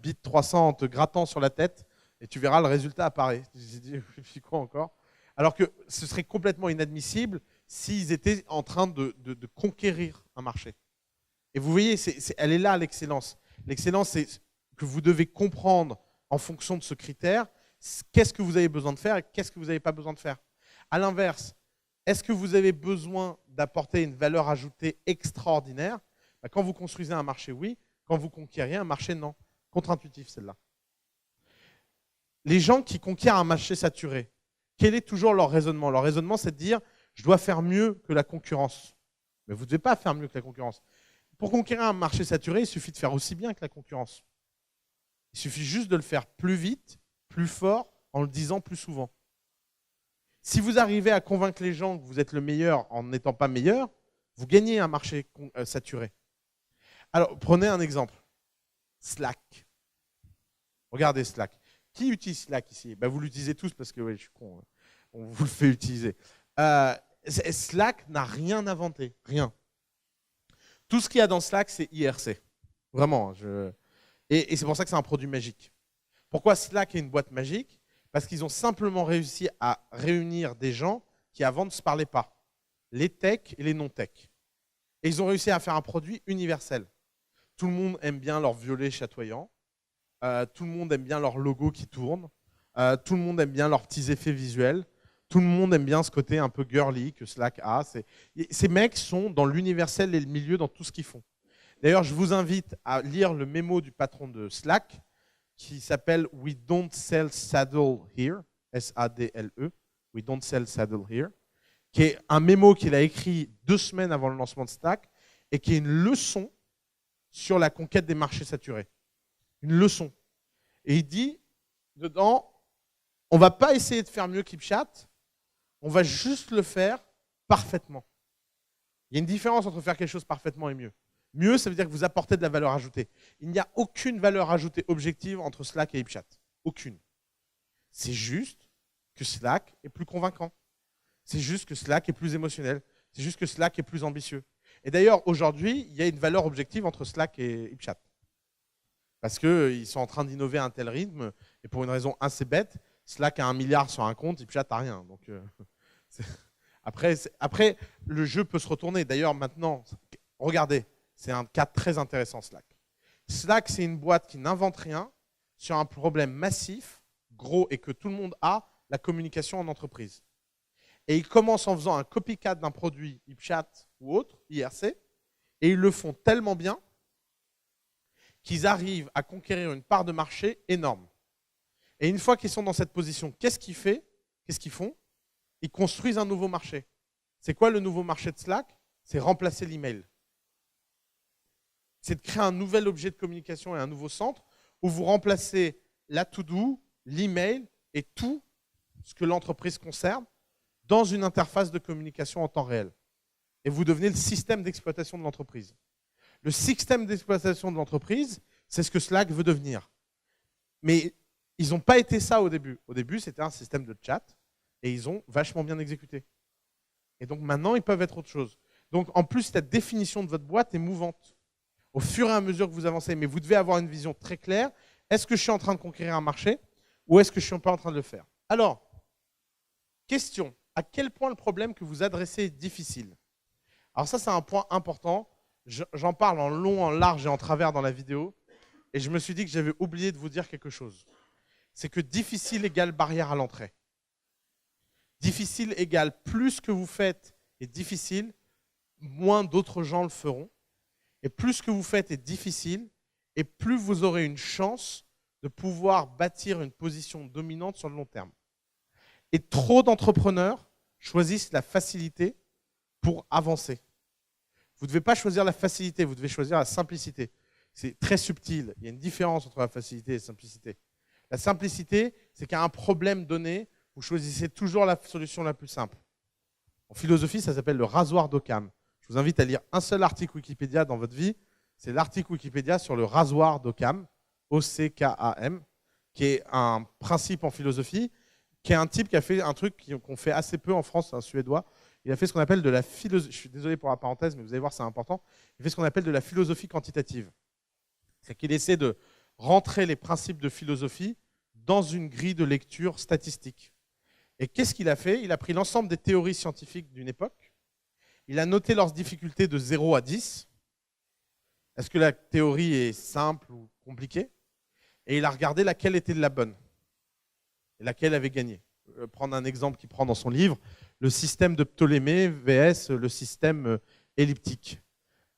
bit 300 en te grattant sur la tête et tu verras le résultat apparaît. J'ai dit, quoi encore ? Alors que ce serait complètement inadmissible s'ils étaient en train de conquérir un marché. Et vous voyez, elle est là l'excellence. L'excellence, c'est que vous devez comprendre en fonction de ce critère, qu'est-ce que vous avez besoin de faire et qu'est-ce que vous n'avez pas besoin de faire. À l'inverse, Est-ce que vous avez besoin d'apporter une valeur ajoutée extraordinaire? Quand vous construisez un marché, oui. Quand vous conquérez un marché, non. Contre-intuitif, celle-là. Les gens qui conquièrent un marché saturé, quel est toujours leur raisonnement? Leur raisonnement, c'est de dire « je dois faire mieux que la concurrence ». Mais vous ne devez pas faire mieux que la concurrence. Pour conquérir un marché saturé, il suffit de faire aussi bien que la concurrence. Il suffit juste de le faire plus vite, plus fort, en le disant plus souvent. Si vous arrivez à convaincre les gens que vous êtes le meilleur en n'étant pas meilleur, vous gagnez un marché saturé. Alors, prenez un exemple. Slack. Regardez Slack. Qui utilise Slack ici? Vous l'utilisez tous parce que je suis con. On vous le fait utiliser. Slack n'a rien inventé. Rien. Tout ce qu'il y a dans Slack, c'est IRC. Vraiment. Et c'est pour ça que c'est un produit magique. Pourquoi Slack est une boîte magique? Parce qu'ils ont simplement réussi à réunir des gens qui avant ne se parlaient pas. Les techs et les non-techs. Et ils ont réussi à faire un produit universel. Tout le monde aime bien leur violet chatoyant. Tout le monde aime bien leur logo qui tourne. Tout le monde aime bien leurs petits effets visuels. Tout le monde aime bien ce côté un peu girly que Slack a. Ces mecs sont dans l'universel et le milieu dans tout ce qu'ils font. D'ailleurs, je vous invite à lire le mémo du patron de Slack qui s'appelle We Don't Sell Saddle Here, S-A-D-L-E, We Don't Sell Saddle Here, qui est un mémo qu'il a écrit 2 semaines avant le lancement de Slack et qui est une leçon sur la conquête des marchés saturés. Une leçon. Et il dit dedans, on ne va pas essayer de faire mieux qu'HipChat, on va juste le faire parfaitement. Il y a une différence entre faire quelque chose parfaitement et mieux. Mieux, ça veut dire que vous apportez de la valeur ajoutée. Il n'y a aucune valeur ajoutée objective entre Slack et HipChat. Aucune. C'est juste que Slack est plus convaincant. C'est juste que Slack est plus émotionnel. C'est juste que Slack est plus ambitieux. Et d'ailleurs, aujourd'hui, il y a une valeur objective entre Slack et HipChat. Parce qu'ils sont en train d'innover à un tel rythme, et pour une raison assez bête, Slack a 1 milliard sur un compte, HipChat n'a rien. Donc, après, le jeu peut se retourner. D'ailleurs, maintenant, regardez, c'est un cas très intéressant, Slack. Slack, c'est une boîte qui n'invente rien sur un problème massif, gros, et que tout le monde a, la communication en entreprise. Et ils commencent en faisant un copycat d'un produit HipChat ou autre, IRC, et ils le font tellement bien qu'ils arrivent à conquérir une part de marché énorme. Et une fois qu'ils sont dans cette position, qu'est-ce qu'ils font? Ils construisent un nouveau marché. C'est quoi le nouveau marché de Slack? C'est remplacer l'email. C'est de créer un nouvel objet de communication et un nouveau centre où vous remplacez la to-do, l'email et tout ce que l'entreprise concerne dans une interface de communication en temps réel. Et vous devenez le système d'exploitation de l'entreprise. Le système d'exploitation de l'entreprise, c'est ce que Slack veut devenir. Mais ils n'ont pas été ça au début. Au début, c'était un système de chat et ils ont vachement bien exécuté. Et donc maintenant, ils peuvent être autre chose. Donc en plus, cette définition de votre boîte est mouvante. Au fur et à mesure que vous avancez, mais vous devez avoir une vision très claire. Est-ce que je suis en train de conquérir un marché ou est-ce que je ne suis pas en train de le faire? Alors, question, à quel point le problème que vous adressez est difficile? Alors ça, c'est un point important. J'en parle en long, en large et en travers dans la vidéo. Et je me suis dit que j'avais oublié de vous dire quelque chose. C'est que difficile égale barrière à l'entrée. Difficile égale plus que vous faites est difficile, moins d'autres gens le feront. Et plus ce que vous faites est difficile, et plus vous aurez une chance de pouvoir bâtir une position dominante sur le long terme. Et trop d'entrepreneurs choisissent la facilité pour avancer. Vous ne devez pas choisir la facilité, vous devez choisir la simplicité. C'est très subtil, il y a une différence entre la facilité et la simplicité. La simplicité, c'est qu'à un problème donné, vous choisissez toujours la solution la plus simple. En philosophie, ça s'appelle le rasoir d'Occam. Je vous invite à lire un seul article Wikipédia dans votre vie. C'est l'article Wikipédia sur le rasoir d'Occam, O-C-K-A-M, qui est un principe en philosophie, qui est un type qui a fait un truc qu'on fait assez peu en France, un Suédois. Il a fait ce qu'on appelle de la philosophie, je suis désolé pour la parenthèse, mais vous allez voir, c'est important. Il fait ce qu'on appelle de la philosophie quantitative. C'est qu'il essaie de rentrer les principes de philosophie dans une grille de lecture statistique. Et qu'est-ce qu'il a fait? Il a pris l'ensemble des théories scientifiques d'une époque. Il a noté leurs difficultés de 0 à 10. Est-ce que la théorie est simple ou compliquée? Et il a regardé laquelle était la bonne et laquelle avait gagné. Prendre un exemple qu'il prend dans son livre, le système de Ptolémée vs le système elliptique.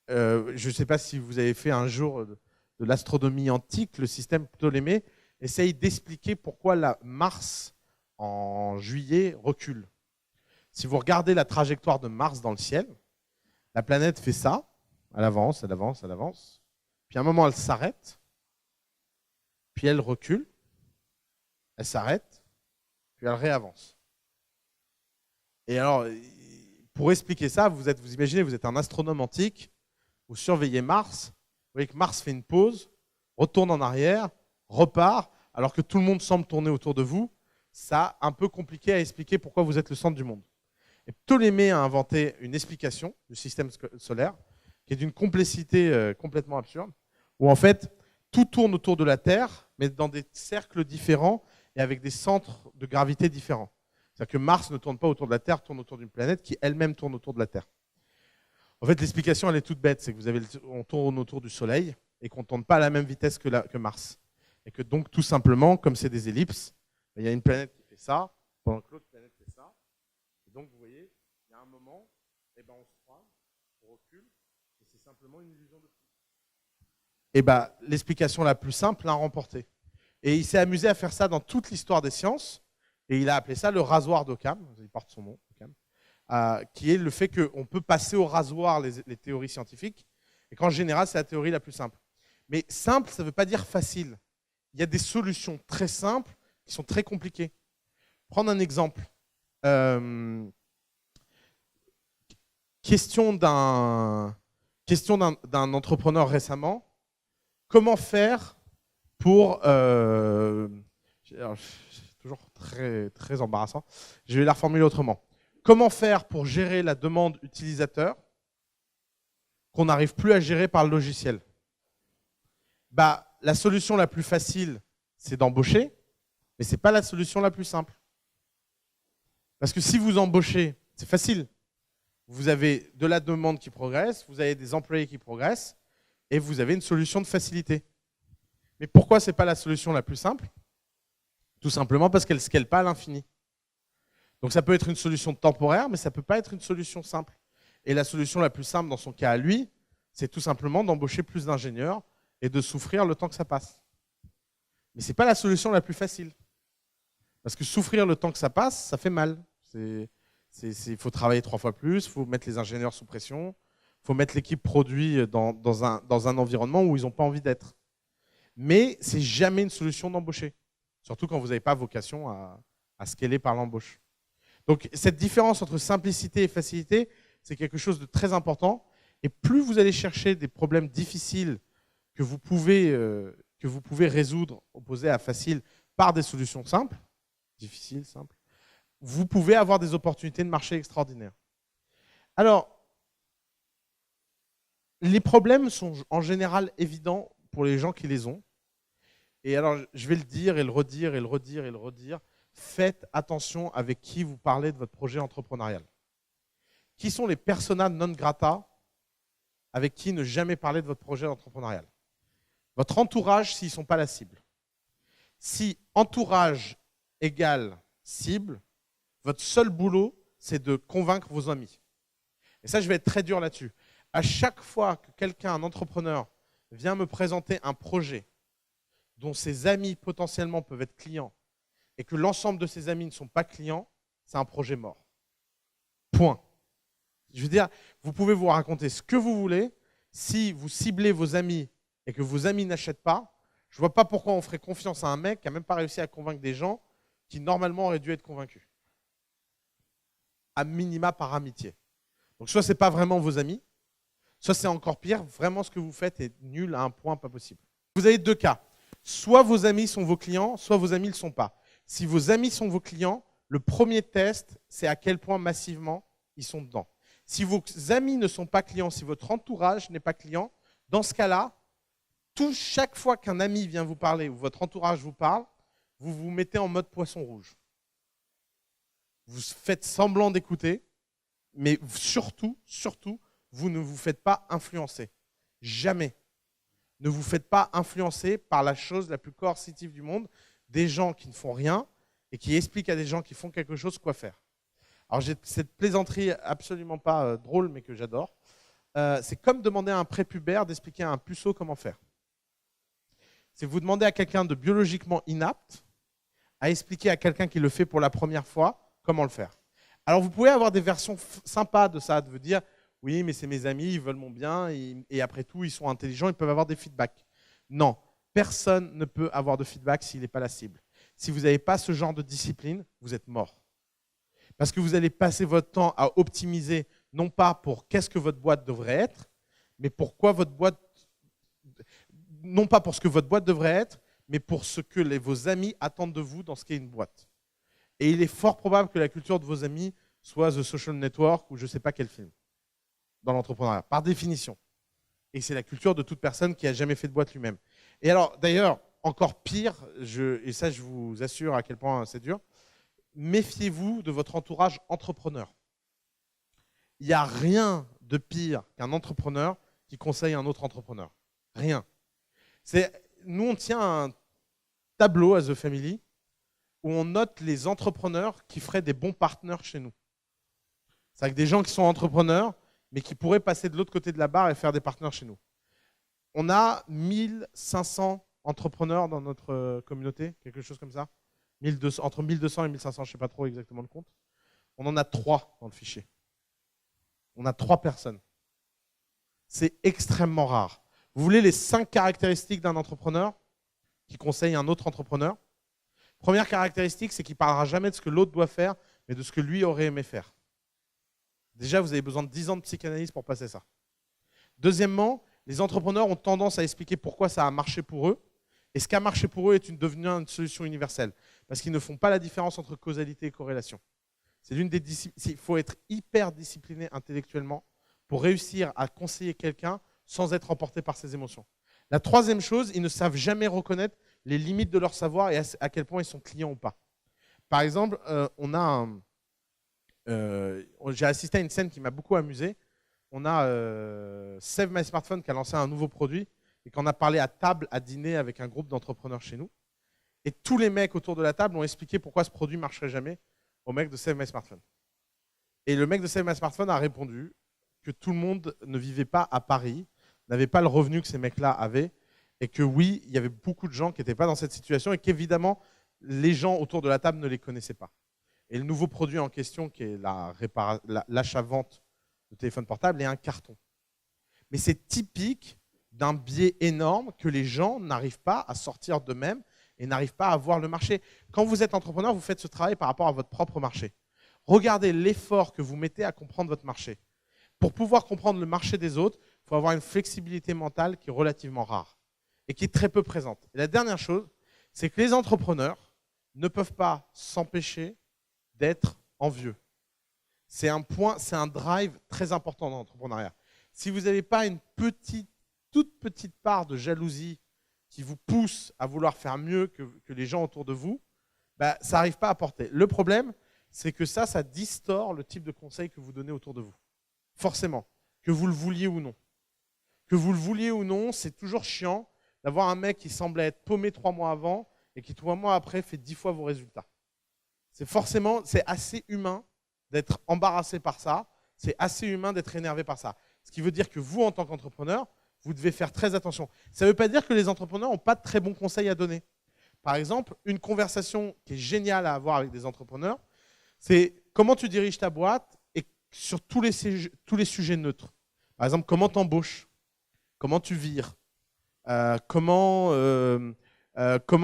Je ne sais pas si vous avez fait un jour de l'astronomie antique, le système Ptolémée essaye d'expliquer pourquoi la Mars en juillet recule. Si vous regardez la trajectoire de Mars dans le ciel, la planète fait ça, elle avance, elle avance, elle avance, puis à un moment elle s'arrête, puis elle recule, elle s'arrête, puis elle réavance. Et alors, pour expliquer ça, vous imaginez, vous êtes un astronome antique, vous surveillez Mars, vous voyez que Mars fait une pause, retourne en arrière, repart, alors que tout le monde semble tourner autour de vous. Ça, un peu compliqué à expliquer pourquoi vous êtes le centre du monde. Et Ptolémée a inventé une explication du système solaire qui est d'une complexité complètement absurde, où en fait, tout tourne autour de la Terre, mais dans des cercles différents et avec des centres de gravité différents. C'est-à-dire que Mars ne tourne pas autour de la Terre, tourne autour d'une planète qui elle-même tourne autour de la Terre. En fait, l'explication, elle est toute bête, c'est que on tourne autour du Soleil et qu'on ne tourne pas à la même vitesse que Mars. Et que donc, tout simplement, comme c'est des ellipses, il y a une planète qui fait ça, pendant que l'autre planète fait ça. Et donc, vous voyez, il y a un moment, on se croise, on recule, et c'est simplement une illusion de flou. Et l'explication la plus simple l'a remporté. Et il s'est amusé à faire ça dans toute l'histoire des sciences, et il a appelé ça le rasoir d'Occam, il porte son nom, Occam, qui est le fait qu'on peut passer au rasoir les théories scientifiques, et qu'en général, c'est la théorie la plus simple. Mais simple, ça ne veut pas dire facile. Il y a des solutions très simples qui sont très compliquées. Prendre un exemple. Question d'un entrepreneur récemment. Comment faire pour... toujours très, très embarrassant. Je vais la reformuler autrement. Comment faire pour gérer la demande utilisateur qu'on n'arrive plus à gérer par le logiciel? La solution la plus facile, c'est d'embaucher, mais ce n'est pas la solution la plus simple. Parce que si vous embauchez, c'est facile. Vous avez de la demande qui progresse, vous avez des employés qui progressent, et vous avez une solution de facilité. Mais pourquoi ce n'est pas la solution la plus simple? Tout simplement parce qu'elle ne scale pas à l'infini. Donc ça peut être une solution temporaire, mais ça ne peut pas être une solution simple. Et la solution la plus simple dans son cas à lui, c'est tout simplement d'embaucher plus d'ingénieurs et de souffrir le temps que ça passe. Mais ce n'est pas la solution la plus facile. Parce que souffrir le temps que ça passe, ça fait mal. Il faut travailler 3 fois plus, il faut mettre les ingénieurs sous pression, il faut mettre l'équipe produit dans un environnement où ils n'ont pas envie d'être. Mais ce n'est jamais une solution d'embaucher. Surtout quand vous n'avez pas vocation à scaler par l'embauche. Donc cette différence entre simplicité et facilité, c'est quelque chose de très important. Et plus vous allez chercher des problèmes difficiles que vous pouvez résoudre, opposés à facile, par des solutions simples, difficiles, simples, vous pouvez avoir des opportunités de marché extraordinaires. Alors, les problèmes sont en général évidents pour les gens qui les ont. Et alors, je vais le dire et le redire et le redire et le redire. Faites attention avec qui vous parlez de votre projet entrepreneurial. Qui sont les personas non grata avec qui ne jamais parler de votre projet entrepreneurial? Votre entourage s'ils ne sont pas la cible. Si entourage égale cible, votre seul boulot, c'est de convaincre vos amis. Et ça, je vais être très dur là-dessus. À chaque fois que quelqu'un, un entrepreneur, vient me présenter un projet dont ses amis potentiellement peuvent être clients et que l'ensemble de ses amis ne sont pas clients, c'est un projet mort. Point. Je veux dire, vous pouvez vous raconter ce que vous voulez. Si vous ciblez vos amis et que vos amis n'achètent pas, je ne vois pas pourquoi on ferait confiance à un mec qui n'a même pas réussi à convaincre des gens qui normalement auraient dû être convaincus. À minima par amitié. Donc soit ce n'est pas vraiment vos amis, soit c'est encore pire, vraiment ce que vous faites est nul à un point pas possible. Vous avez 2 cas. Soit vos amis sont vos clients, soit vos amis ne le sont pas. Si vos amis sont vos clients, le premier test, c'est à quel point massivement ils sont dedans. Si vos amis ne sont pas clients, si votre entourage n'est pas client, dans ce cas-là, chaque fois qu'un ami vient vous parler ou votre entourage vous parle, vous vous mettez en mode poisson rouge. Vous faites semblant d'écouter, mais surtout, vous ne vous faites pas influencer. Jamais. Ne vous faites pas influencer par la chose la plus coercitive du monde, des gens qui ne font rien et qui expliquent à des gens qui font quelque chose quoi faire. Alors j'ai cette plaisanterie absolument pas drôle, mais que j'adore. C'est comme demander à un prépubère d'expliquer à un puceau comment faire. C'est vous demander à quelqu'un de biologiquement inapte à expliquer à quelqu'un qui le fait pour la première fois comment le faire. Alors vous pouvez avoir des versions sympas de ça, de vous dire oui, mais c'est mes amis, ils veulent mon bien, et après tout, ils sont intelligents, ils peuvent avoir des feedbacks. Non, personne ne peut avoir de feedback s'il n'est pas la cible. Si vous n'avez pas ce genre de discipline, vous êtes mort. Parce que vous allez passer votre temps à optimiser, non pas pour qu'est-ce que votre boîte devrait être, mais pourquoi votre boîte, non pas pour ce que votre boîte devrait être, mais pour ce que vos amis attendent de vous dans ce qu'est une boîte. Et il est fort probable que la culture de vos amis soit The Social Network ou je ne sais pas quel film dans l'entrepreneuriat, par définition. Et c'est la culture de toute personne qui n'a jamais fait de boîte lui-même. Et alors, d'ailleurs, encore pire, et ça je vous assure à quel point c'est dur, méfiez-vous de votre entourage entrepreneur. Il n'y a rien de pire qu'un entrepreneur qui conseille un autre entrepreneur. Rien. Nous, on tient un tableau à The Family où on note les entrepreneurs qui feraient des bons partenaires chez nous. C'est avec des gens qui sont entrepreneurs, mais qui pourraient passer de l'autre côté de la barre et faire des partenaires chez nous. On a 1500 entrepreneurs dans notre communauté, quelque chose comme ça. 1200, entre 1200 et 1500, je ne sais pas trop exactement le compte. On en a 3 dans le fichier. On a 3 personnes. C'est extrêmement rare. Vous voulez les 5 caractéristiques d'un entrepreneur qui conseille un autre entrepreneur? Première caractéristique, c'est qu'il ne parlera jamais de ce que l'autre doit faire, mais de ce que lui aurait aimé faire. Déjà, vous avez besoin de 10 ans de psychanalyse pour passer ça. Deuxièmement, les entrepreneurs ont tendance à expliquer pourquoi ça a marché pour eux. Et ce qui a marché pour eux est devenu une solution universelle. Parce qu'ils ne font pas la différence entre causalité et corrélation. Il faut être hyper discipliné intellectuellement pour réussir à conseiller quelqu'un sans être emporté par ses émotions. La troisième chose, ils ne savent jamais reconnaître les limites de leur savoir et à quel point ils sont clients ou pas. Par exemple, j'ai assisté à une scène qui m'a beaucoup amusé. On a Save My Smartphone qui a lancé un nouveau produit et qu'on a parlé à table, à dîner avec un groupe d'entrepreneurs chez nous. Et tous les mecs autour de la table ont expliqué pourquoi ce produit ne marcherait jamais au mec de Save My Smartphone. Et le mec de Save My Smartphone a répondu que tout le monde ne vivait pas à Paris, n'avait pas le revenu que ces mecs-là avaient, et que oui, il y avait beaucoup de gens qui n'étaient pas dans cette situation et qu'évidemment, les gens autour de la table ne les connaissaient pas. Et le nouveau produit en question, qui est l'achat-vente de téléphone portable, est un carton. Mais c'est typique d'un biais énorme que les gens n'arrivent pas à sortir d'eux-mêmes et n'arrivent pas à voir le marché. Quand vous êtes entrepreneur, vous faites ce travail par rapport à votre propre marché. Regardez l'effort que vous mettez à comprendre votre marché. Pour pouvoir comprendre le marché des autres, il faut avoir une flexibilité mentale qui est relativement rare et qui est très peu présente. Et la dernière chose, c'est que les entrepreneurs ne peuvent pas s'empêcher d'être envieux. C'est un drive très important dans l'entrepreneuriat. Si vous n'avez pas une toute petite part de jalousie qui vous pousse à vouloir faire mieux que les gens autour de vous, ça n'arrive pas à porter. Le problème, c'est que ça distord le type de conseil que vous donnez autour de vous. Forcément, que vous le vouliez ou non. Que vous le vouliez ou non, c'est toujours chiant d'avoir un mec qui semblait être paumé 3 mois avant et qui 3 mois après fait 10 fois vos résultats. C'est assez humain d'être embarrassé par ça, c'est assez humain d'être énervé par ça. Ce qui veut dire que vous, en tant qu'entrepreneur, vous devez faire très attention. Ça ne veut pas dire que les entrepreneurs n'ont pas de très bons conseils à donner. Par exemple, une conversation qui est géniale à avoir avec des entrepreneurs, c'est comment tu diriges ta boîte et sur tous les sujets neutres. Par exemple, comment tu embauches, comment tu vires, comment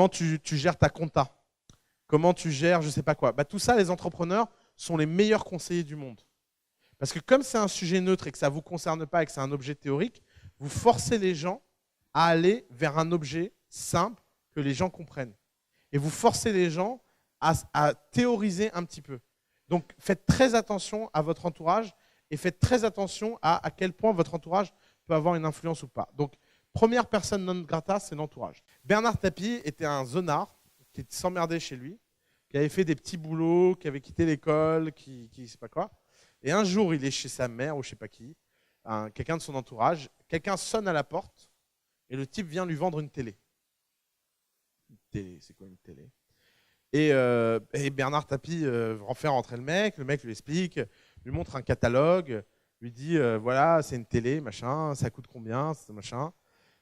tu gères ta compta, comment tu gères je ne sais pas quoi. Tout ça, les entrepreneurs sont les meilleurs conseillers du monde. Parce que comme c'est un sujet neutre et que ça ne vous concerne pas et que c'est un objet théorique, vous forcez les gens à aller vers un objet simple que les gens comprennent. Et vous forcez les gens à théoriser un petit peu. Donc faites très attention à votre entourage et faites très attention à quel point votre entourage peut avoir une influence ou pas. Donc première personne non grata, c'est l'entourage. Bernard Tapie était un zonard qui s'emmerdait chez lui, qui avait fait des petits boulots, qui avait quitté l'école, qui ne sait pas quoi. Et un jour, il est chez sa mère ou je ne sais pas qui, quelqu'un de son entourage, quelqu'un sonne à la porte et le type vient lui vendre une télé. Une télé, c'est quoi une télé? Et Bernard Tapie fait rentrer le mec lui explique, lui montre un catalogue, lui dit voilà, c'est une télé, machin, ça coûte combien, machin.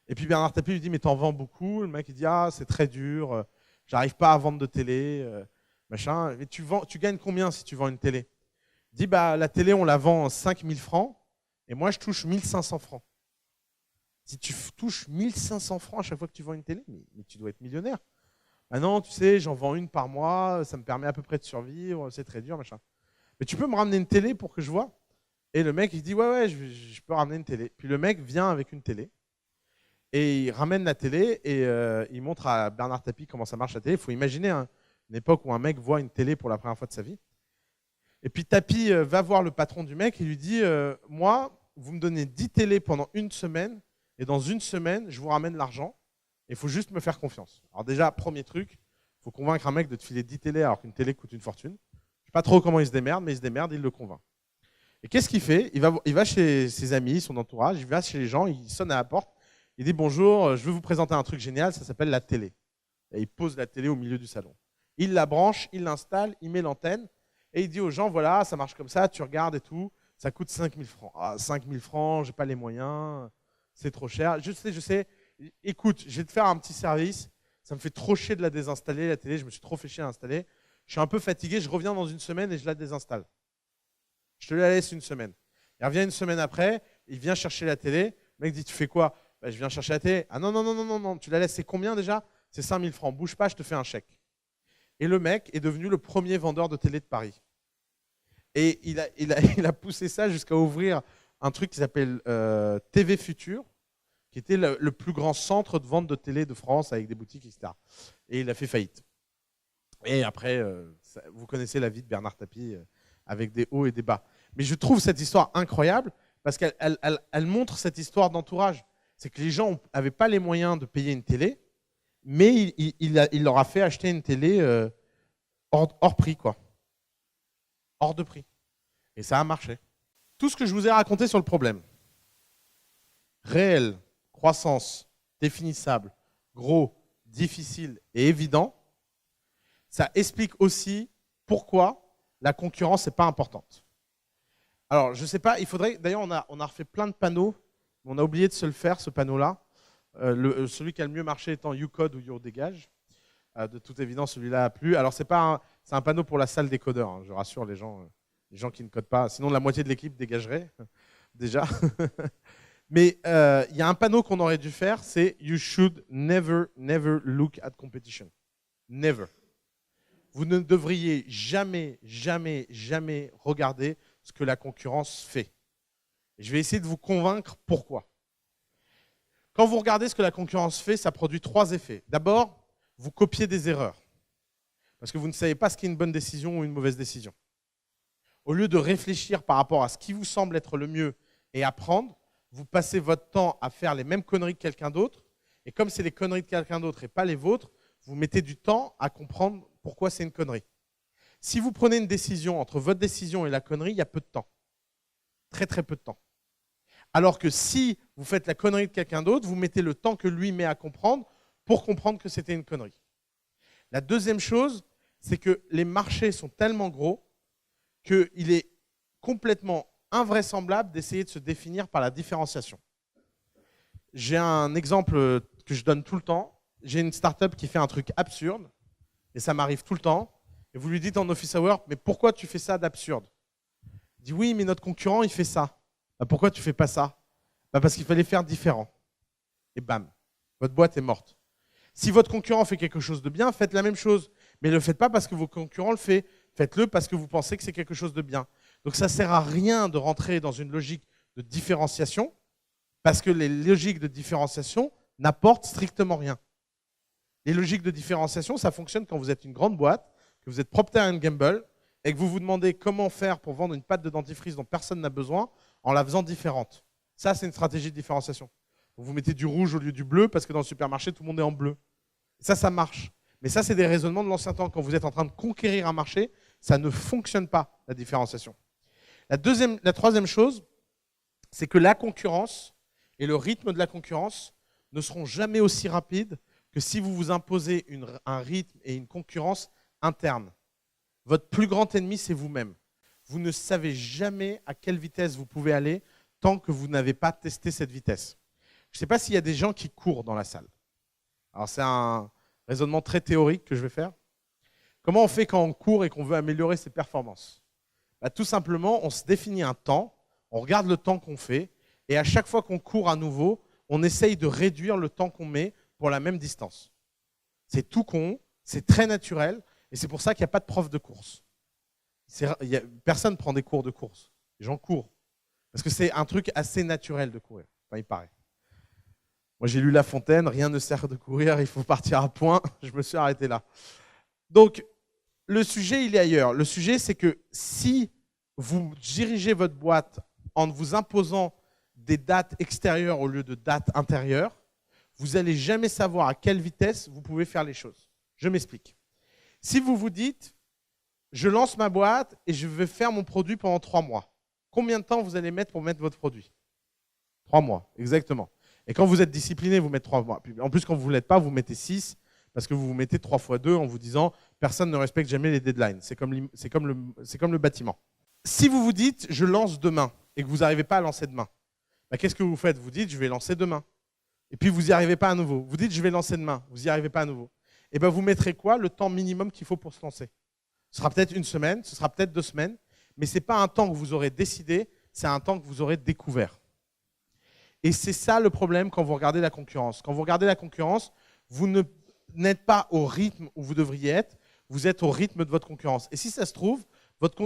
Et puis Bernard Tapie lui dit mais t'en vends beaucoup. Le mec il dit ah c'est très dur, j'arrive pas à vendre de télé, machin. Mais tu gagnes combien si tu vends une télé? Il dit bah la télé on la vend 5000 francs et moi je touche 1500 francs. Si tu touches 1500 francs à chaque fois que tu vends une télé, mais tu dois être millionnaire. Ah non, tu sais, j'en vends une par mois, ça me permet à peu près de survivre, c'est très dur, machin. Mais tu peux me ramener une télé pour que je vois? Et le mec, il dit, ouais, je peux ramener une télé. Puis le mec vient avec une télé, et il ramène la télé, et il montre à Bernard Tapie comment ça marche la télé. Il faut imaginer une époque où un mec voit une télé pour la première fois de sa vie. Et puis Tapie va voir le patron du mec et lui dit, moi, vous me donnez 10 télés pendant une semaine, et dans une semaine, je vous ramène l'argent. Il faut juste me faire confiance. Alors déjà, premier truc, il faut convaincre un mec de te filer 10 télés alors qu'une télé coûte une fortune. Je ne sais pas trop comment il se démerde, mais il se démerde, il le convainc. Et qu'est-ce qu'il fait? Il va chez ses amis, son entourage, il va chez les gens, il sonne à la porte, il dit bonjour, je veux vous présenter un truc génial, ça s'appelle la télé. Et il pose la télé au milieu du salon. Il la branche, il l'installe, il met l'antenne, et il dit aux gens, voilà, ça marche comme ça, tu regardes et tout, ça coûte 5000 francs. Ah, 5000 francs, j'ai pas les moyens, c'est trop cher. Je sais. Écoute, je vais te faire un petit service. Ça me fait trop chier de la désinstaller, la télé. Je me suis trop fait chier à l'installer. Je suis un peu fatigué. Je reviens dans une semaine et je la désinstalle. Je te la laisse une semaine. Il revient une semaine après. Il vient chercher la télé. Le mec dit, tu fais quoi? Bah, je viens chercher la télé. Ah non, non, non, non, non, non. Tu la laisses, c'est combien déjà? C'est 5000 francs. Bouge pas, je te fais un chèque. Et le mec est devenu le premier vendeur de télé de Paris. Et il a poussé ça jusqu'à ouvrir un truc qui s'appelle TV Futur, qui était le plus grand centre de vente de télé de France avec des boutiques, etc. Et il a fait faillite. Et après, vous connaissez la vie de Bernard Tapie avec des hauts et des bas. Mais je trouve cette histoire incroyable parce qu'elle montre cette histoire d'entourage. C'est que les gens n'avaient pas les moyens de payer une télé, mais il leur a fait acheter une télé hors prix, quoi. Hors de prix. Et ça a marché. Tout ce que je vous ai raconté sur le problème, réel, croissance, définissable, gros, difficile et évident, ça explique aussi pourquoi la concurrence n'est pas importante. Alors, je ne sais pas, il faudrait, d'ailleurs on a refait plein de panneaux, mais on a oublié de se le faire, ce panneau-là. Celui qui a le mieux marché étant YouCode ou YouDégage. De toute évidence, celui-là a plu. Alors, c'est un panneau pour la salle des codeurs, hein, je rassure les gens qui ne codent pas. Sinon, la moitié de l'équipe dégagerait, déjà. Mais il y a un panneau qu'on aurait dû faire, c'est You should never, never look at competition. Never. Vous ne devriez jamais, jamais, jamais regarder ce que la concurrence fait. Et je vais essayer de vous convaincre pourquoi. Quand vous regardez ce que la concurrence fait, ça produit 3 effets. D'abord, vous copiez des erreurs. Parce que vous ne savez pas ce qu'est une bonne décision ou une mauvaise décision. Au lieu de réfléchir par rapport à ce qui vous semble être le mieux et apprendre, vous passez votre temps à faire les mêmes conneries que quelqu'un d'autre. Et comme c'est les conneries de quelqu'un d'autre et pas les vôtres, vous mettez du temps à comprendre pourquoi c'est une connerie. Si vous prenez une décision entre votre décision et la connerie, il y a peu de temps. Très, très peu de temps. Alors que si vous faites la connerie de quelqu'un d'autre, vous mettez le temps que lui met à comprendre pour comprendre que c'était une connerie. La deuxième chose, c'est que les marchés sont tellement gros qu'il est complètement invraisemblable d'essayer de se définir par la différenciation. J'ai un exemple que je donne tout le temps. J'ai une startup qui fait un truc absurde, et ça m'arrive tout le temps. Et vous lui dites en office hour, mais pourquoi tu fais ça d'absurde? Il dit, oui, mais notre concurrent, il fait ça. Bah, pourquoi tu ne fais pas ça? Bah, parce qu'il fallait faire différent. Et bam, votre boîte est morte. Si votre concurrent fait quelque chose de bien, faites la même chose. Mais ne le faites pas parce que vos concurrents le font. Faites-le parce que vous pensez que c'est quelque chose de bien. Donc ça ne sert à rien de rentrer dans une logique de différenciation parce que les logiques de différenciation n'apportent strictement rien. Les logiques de différenciation, ça fonctionne quand vous êtes une grande boîte, que vous êtes Procter & Gamble et que vous vous demandez comment faire pour vendre une pâte de dentifrice dont personne n'a besoin en la faisant différente. Ça, c'est une stratégie de différenciation. Vous mettez du rouge au lieu du bleu parce que dans le supermarché, tout le monde est en bleu. Ça marche. Mais ça, c'est des raisonnements de l'ancien temps. Quand vous êtes en train de conquérir un marché, ça ne fonctionne pas, la différenciation. La troisième chose, c'est que la concurrence et le rythme de la concurrence ne seront jamais aussi rapides que si vous vous imposez un rythme et une concurrence interne. Votre plus grand ennemi, c'est vous-même. Vous ne savez jamais à quelle vitesse vous pouvez aller tant que vous n'avez pas testé cette vitesse. Je ne sais pas s'il y a des gens qui courent dans la salle. Alors c'est un raisonnement très théorique que je vais faire. Comment on fait quand on court et qu'on veut améliorer ses performances? Tout simplement, on se définit un temps, on regarde le temps qu'on fait, et à chaque fois qu'on court à nouveau, on essaye de réduire le temps qu'on met pour la même distance. C'est tout con, c'est très naturel, et c'est pour ça qu'il n'y a pas de prof de course. Personne ne prend des cours de course. Les gens courent. Parce que c'est un truc assez naturel de courir. Enfin, il paraît. Moi, j'ai lu La Fontaine, rien ne sert de courir, il faut partir à point. Je me suis arrêté là. Donc, le sujet, il est ailleurs. Le sujet, c'est que si vous dirigez votre boîte en vous imposant des dates extérieures au lieu de dates intérieures, vous n'allez jamais savoir à quelle vitesse vous pouvez faire les choses. Je m'explique. Si vous vous dites, je lance ma boîte et je vais faire mon produit pendant 3 mois, combien de temps vous allez mettre pour mettre votre produit? 3 mois, exactement. Et quand vous êtes discipliné, vous mettez 3 mois. En plus, quand vous ne l'êtes pas, vous mettez 6, parce que vous vous mettez 3 fois 2 en vous disant, personne ne respecte jamais les deadlines. C'est comme le bâtiment. Si vous vous dites, je lance demain, et que vous n'arrivez pas à lancer demain, qu'est-ce que vous faites? Vous dites, je vais lancer demain. Et puis, vous n'y arrivez pas à nouveau. Vous dites, je vais lancer demain. Vous n'y arrivez pas à nouveau. Et bien, vous mettrez quoi? Le temps minimum qu'il faut pour se lancer. Ce sera peut-être 1 semaine, ce sera peut-être 2 semaines, mais ce n'est pas un temps que vous aurez décidé, c'est un temps que vous aurez découvert. Et c'est ça le problème quand vous regardez la concurrence. Quand vous regardez la concurrence, vous n'êtes pas au rythme où vous devriez être, vous êtes au rythme de votre concurrence. Et si ça se trouve,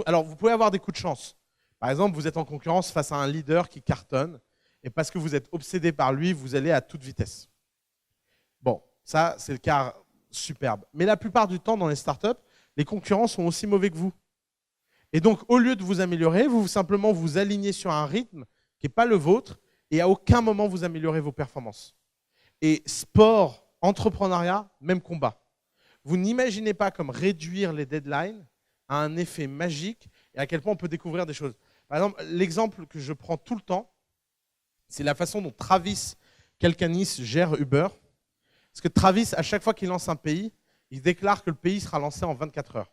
alors vous pouvez avoir des coups de chance. Par exemple, vous êtes en concurrence face à un leader qui cartonne, et parce que vous êtes obsédé par lui, vous allez à toute vitesse. Bon, ça, c'est le cas superbe. Mais la plupart du temps, dans les startups, les concurrents sont aussi mauvais que vous. Et donc, au lieu de vous améliorer, vous simplement vous alignez sur un rythme qui n'est pas le vôtre, et à aucun moment vous améliorez vos performances. Et sport, entrepreneuriat, même combat. Vous n'imaginez pas comme réduire les deadlines a un effet magique et à quel point on peut découvrir des choses. Par exemple, l'exemple que je prends tout le temps, c'est la façon dont Travis Kalanick gère Uber. Parce que Travis, à chaque fois qu'il lance un pays, il déclare que le pays sera lancé en 24 heures.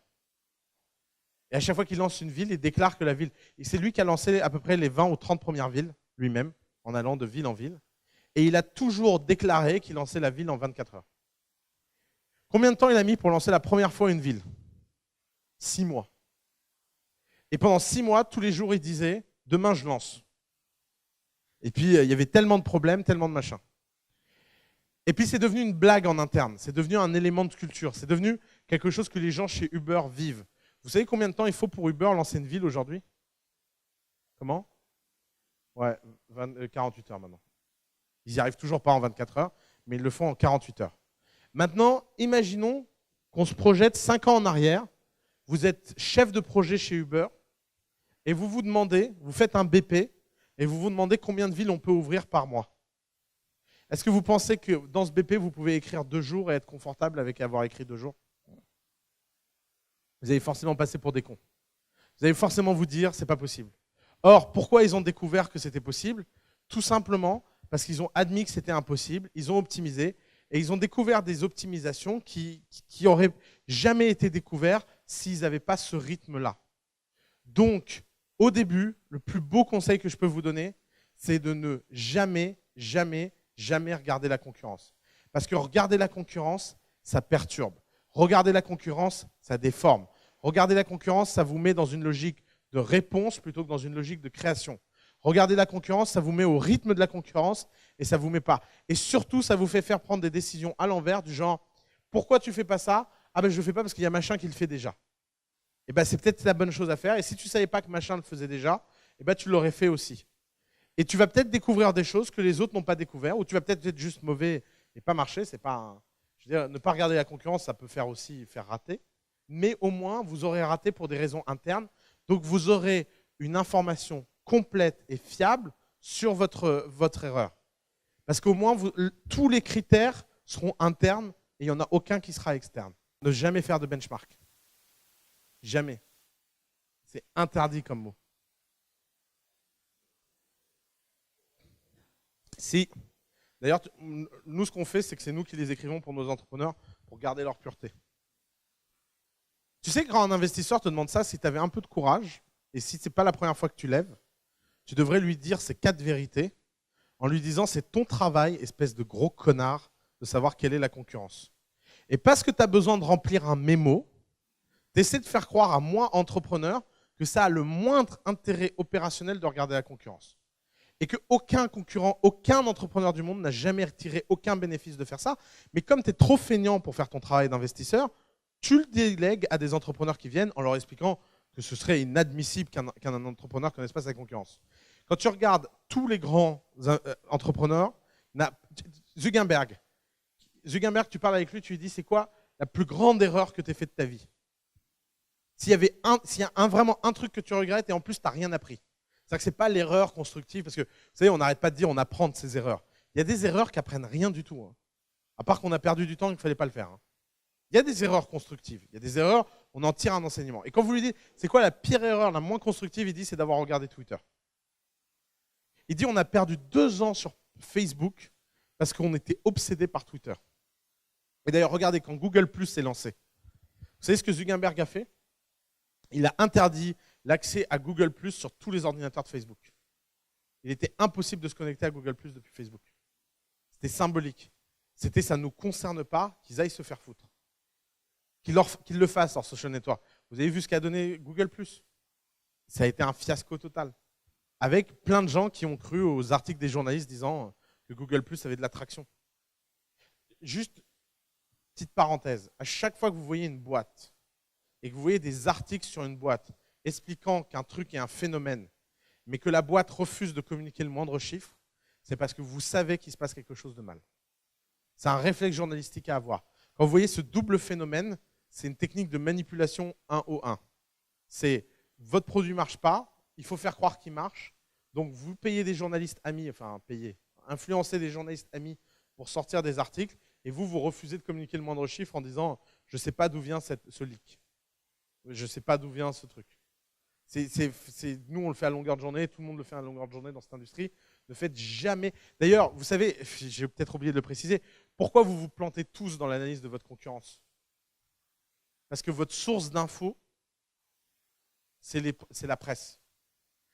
Et à chaque fois qu'il lance une ville, il déclare que la ville… Et c'est lui qui a lancé à peu près les 20 ou 30 premières villes, lui-même, en allant de ville en ville. Et il a toujours déclaré qu'il lançait la ville en 24 heures. Combien de temps il a mis pour lancer la première fois une ville? 6 mois. Et pendant 6 mois, tous les jours, il disait « Demain, je lance ». Et puis, il y avait tellement de problèmes, tellement de machins. Et puis, c'est devenu une blague en interne. C'est devenu un élément de culture. C'est devenu quelque chose que les gens chez Uber vivent. Vous savez combien de temps il faut pour Uber lancer une ville aujourd'hui? Comment? Ouais, 48 heures maintenant. Ils n'y arrivent toujours pas en 24 heures, mais ils le font en 48 heures. Maintenant, imaginons qu'on se projette 5 ans en arrière. Vous êtes chef de projet chez Uber et vous vous demandez, vous faites un BP et vous vous demandez combien de villes on peut ouvrir par mois. Est-ce que vous pensez que dans ce BP, vous pouvez écrire 2 jours et être confortable avec avoir écrit 2 jours? Vous allez forcément passer pour des cons. Vous allez forcément vous dire, c'est pas possible. Or, pourquoi ils ont découvert que c'était possible? Tout simplement parce qu'ils ont admis que c'était impossible, ils ont optimisé et ils ont découvert des optimisations qui n'auraient jamais été découvertes s'ils n'avaient pas ce rythme-là. Donc, au début, le plus beau conseil que je peux vous donner, c'est de ne jamais, jamais, jamais regarder la concurrence. Parce que regarder la concurrence, ça perturbe. Regarder la concurrence, ça déforme. Regarder la concurrence, ça vous met dans une logique de réponse plutôt que dans une logique de création. Regarder la concurrence, ça vous met au rythme de la concurrence et ça ne vous met pas. Et surtout, ça vous fait faire prendre des décisions à l'envers du genre « Pourquoi tu ne fais pas ça ?»« Ah ben je ne le fais pas parce qu'il y a machin qui le fait déjà. » Et ben c'est peut-être la bonne chose à faire. Et si tu ne savais pas que machin le faisait déjà, et ben tu l'aurais fait aussi. Et tu vas peut-être découvrir des choses que les autres n'ont pas découvert, ou tu vas peut-être être juste mauvais et pas marcher. C'est pas je veux dire, ne pas regarder la concurrence, ça peut faire aussi faire rater. Mais au moins, vous aurez raté pour des raisons internes. Donc vous aurez une information complète et fiable sur votre erreur. Parce qu'au moins, tous les critères seront internes et il n'y en a aucun qui sera externe. Ne jamais faire de benchmark. Jamais. C'est interdit comme mot. Si. D'ailleurs, nous, ce qu'on fait, c'est que c'est nous qui les écrivons pour nos entrepreneurs pour garder leur pureté. Tu sais que quand un investisseur te demande ça, si tu avais un peu de courage, et si ce n'est pas la première fois que tu lèves, tu devrais lui dire ces 4 vérités, en lui disant c'est ton travail, espèce de gros connard, de savoir quelle est la concurrence. Et parce que tu as besoin de remplir un mémo, tu essaies de faire croire à moi, entrepreneur, que ça a le moindre intérêt opérationnel de regarder la concurrence. Et qu'aucun concurrent, aucun entrepreneur du monde n'a jamais retiré aucun bénéfice de faire ça. Mais comme tu es trop feignant pour faire ton travail d'investisseur, tu le délègues à des entrepreneurs qui viennent en leur expliquant que ce serait inadmissible qu'un entrepreneur ne connaisse pas sa concurrence. Quand tu regardes tous les grands entrepreneurs, Zuckerberg, tu parles avec lui, tu lui dis c'est quoi la plus grande erreur que tu as faite de ta vie? S'il y a vraiment un truc que tu regrettes et en plus tu n'as rien appris. C'est-à-dire que ce n'est pas l'erreur constructive, parce que vous savez, on n'arrête pas de dire on apprend de ses erreurs. Il y a des erreurs qui apprennent rien du tout. À part qu'on a perdu du temps et qu'il ne fallait pas le faire. Il y a des erreurs constructives. Il y a des erreurs, on en tire un enseignement. Et quand vous lui dites, c'est quoi la pire erreur, la moins constructive, il dit, c'est d'avoir regardé Twitter. Il dit, on a perdu 2 ans sur Facebook parce qu'on était obsédé par Twitter. Et d'ailleurs, regardez, quand Google Plus s'est lancé, vous savez ce que Zuckerberg a fait? Il a interdit l'accès à Google Plus sur tous les ordinateurs de Facebook. Il était impossible de se connecter à Google Plus depuis Facebook. C'était symbolique. C'était ça ne nous concerne pas, qu'ils aillent se faire foutre. Qu'ils le fassent, leur social network. Vous avez vu ce qu'a donné Google Plus? Ça a été un fiasco total. Avec plein de gens qui ont cru aux articles des journalistes disant que Google Plus avait de l'attraction. Juste, petite parenthèse, à chaque fois que vous voyez une boîte et que vous voyez des articles sur une boîte expliquant qu'un truc est un phénomène, mais que la boîte refuse de communiquer le moindre chiffre, c'est parce que vous savez qu'il se passe quelque chose de mal. C'est un réflexe journalistique à avoir. Quand vous voyez ce double phénomène, c'est une technique de manipulation 1 au 1. C'est votre produit ne marche pas, il faut faire croire qu'il marche, donc vous payez des journalistes amis, influencez des journalistes amis pour sortir des articles, et vous refusez de communiquer le moindre chiffre en disant « je ne sais pas d'où vient ce leak, je ne sais pas d'où vient ce truc ». Nous, on le fait à longueur de journée, tout le monde le fait à longueur de journée dans cette industrie. Ne faites jamais. D'ailleurs, vous savez, j'ai peut-être oublié de le préciser, pourquoi vous vous plantez tous dans l'analyse de votre concurrence? Parce que votre source d'info, c'est la presse.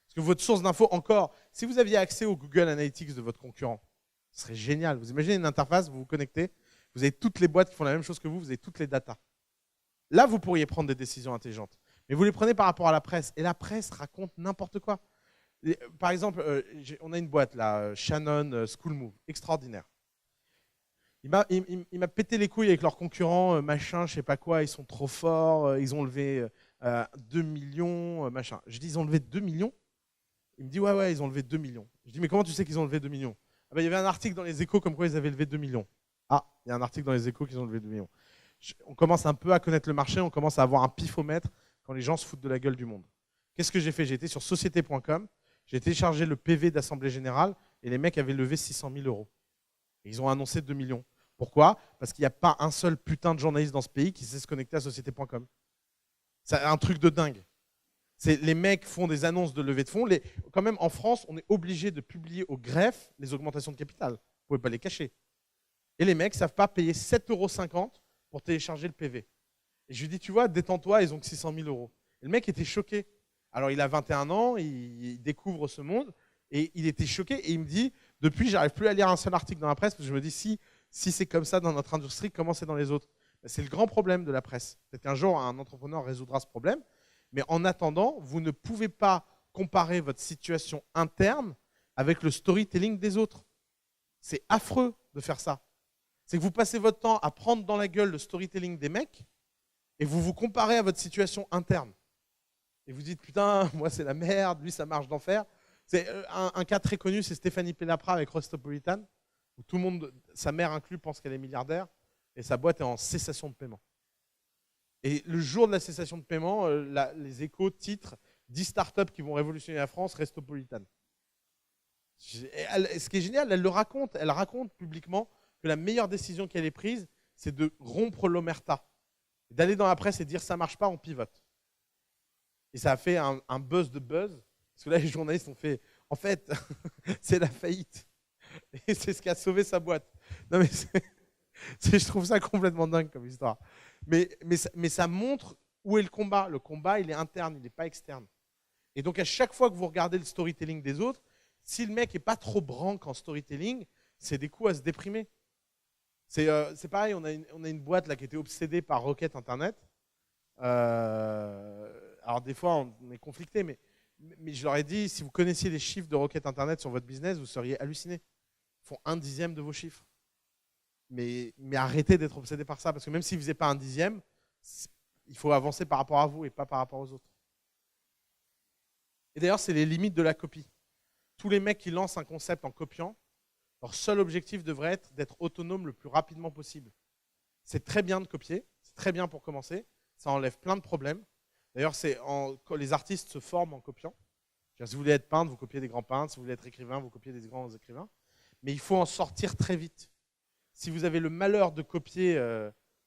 Parce que votre source d'info, encore, si vous aviez accès au Google Analytics de votre concurrent, ce serait génial. Vous imaginez une interface, vous vous connectez, vous avez toutes les boîtes qui font la même chose que vous avez toutes les datas. Là, vous pourriez prendre des décisions intelligentes. Mais vous les prenez par rapport à la presse. Et la presse raconte n'importe quoi. Par exemple, on a une boîte là, Shannon School Move, extraordinaire. Il m'a pété les couilles avec leurs concurrents, machin, je sais pas quoi, ils sont trop forts, ils ont levé 2 millions, machin. Je dis, ils ont levé 2 millions? Il me dit, ouais, ils ont levé 2 millions. Je dis, mais comment tu sais qu'ils ont levé 2 millions? Ah ben, il y avait un article dans les Échos comme quoi ils avaient levé 2 millions. Ah, il y a un article dans les Échos qu'ils ont levé 2 millions. On commence un peu à connaître le marché, on commence à avoir un pifomètre quand les gens se foutent de la gueule du monde. Qu'est-ce que j'ai fait? J'ai été sur société.com, j'ai téléchargé le PV d'Assemblée Générale et les mecs avaient levé 600 000 €. Et ils ont annoncé 2 millions. Pourquoi? Parce qu'il n'y a pas un seul putain de journaliste dans ce pays qui sait se connecter à société.com. C'est un truc de dingue. Les mecs font des annonces de levée de fonds. Quand même, en France, on est obligé de publier au greffe les augmentations de capital. Vous ne pouvez pas les cacher. Et les mecs ne savent pas payer 7,50 € pour télécharger le PV. Et je lui dis, tu vois, détends-toi, ils ont que 600 000 €. Et le mec était choqué. Alors, il a 21 ans, il découvre ce monde, et il était choqué. Et il me dit, depuis, j'arrive plus à lire un seul article dans la presse, parce que je me dis, si c'est comme ça dans notre industrie, comment c'est dans les autres? C'est le grand problème de la presse. Peut-être qu'un jour, un entrepreneur résoudra ce problème. Mais en attendant, vous ne pouvez pas comparer votre situation interne avec le storytelling des autres. C'est affreux de faire ça. C'est que vous passez votre temps à prendre dans la gueule le storytelling des mecs et vous vous comparez à votre situation interne. Et vous dites, putain, moi c'est la merde, lui ça marche d'enfer. C'est un cas très connu, c'est Stéphanie Pellepra avec Rostopolitan, où tout le monde, sa mère inclus, pense qu'elle est milliardaire et sa boîte est en cessation de paiement. Et le jour de la cessation de paiement, les Échos titrent 10 startups qui vont révolutionner la France, Rostopolitan. Ce qui est génial, elle raconte publiquement que la meilleure décision qu'elle ait prise, c'est de rompre l'omerta, d'aller dans la presse et dire ça ne marche pas, on pivote. Et ça a fait un buzz de buzz, parce que là les journalistes ont fait, en fait, c'est la faillite. Et c'est ce qui a sauvé sa boîte. Non mais je trouve ça complètement dingue comme histoire. Mais ça montre Où est le combat? Le combat, il est interne, il n'est pas externe. Et donc, à chaque fois que vous regardez le storytelling des autres, si le mec n'est pas trop branque en storytelling, c'est des coups à se déprimer. C'est pareil, on a une boîte là, qui était obsédée par requête Internet. Alors, des fois, on est conflicté, mais je leur ai dit, si vous connaissiez les chiffres de requête Internet sur votre business, vous seriez hallucinés. Ils font 1/10 de vos chiffres. Mais arrêtez d'être obsédé par ça, parce que même s'ils ne faisaient pas 1/10, il faut avancer par rapport à vous et pas par rapport aux autres. Et d'ailleurs, c'est les limites de la copie. Tous les mecs qui lancent un concept en copiant, leur seul objectif devrait être d'être autonome le plus rapidement possible. C'est très bien de copier, c'est très bien pour commencer, ça enlève plein de problèmes. D'ailleurs, les artistes se forment en copiant. Si vous voulez être peintre, vous copiez des grands peintres, si vous voulez être écrivain, vous copiez des grands écrivains. Mais il faut en sortir très vite. Si vous avez le malheur de copier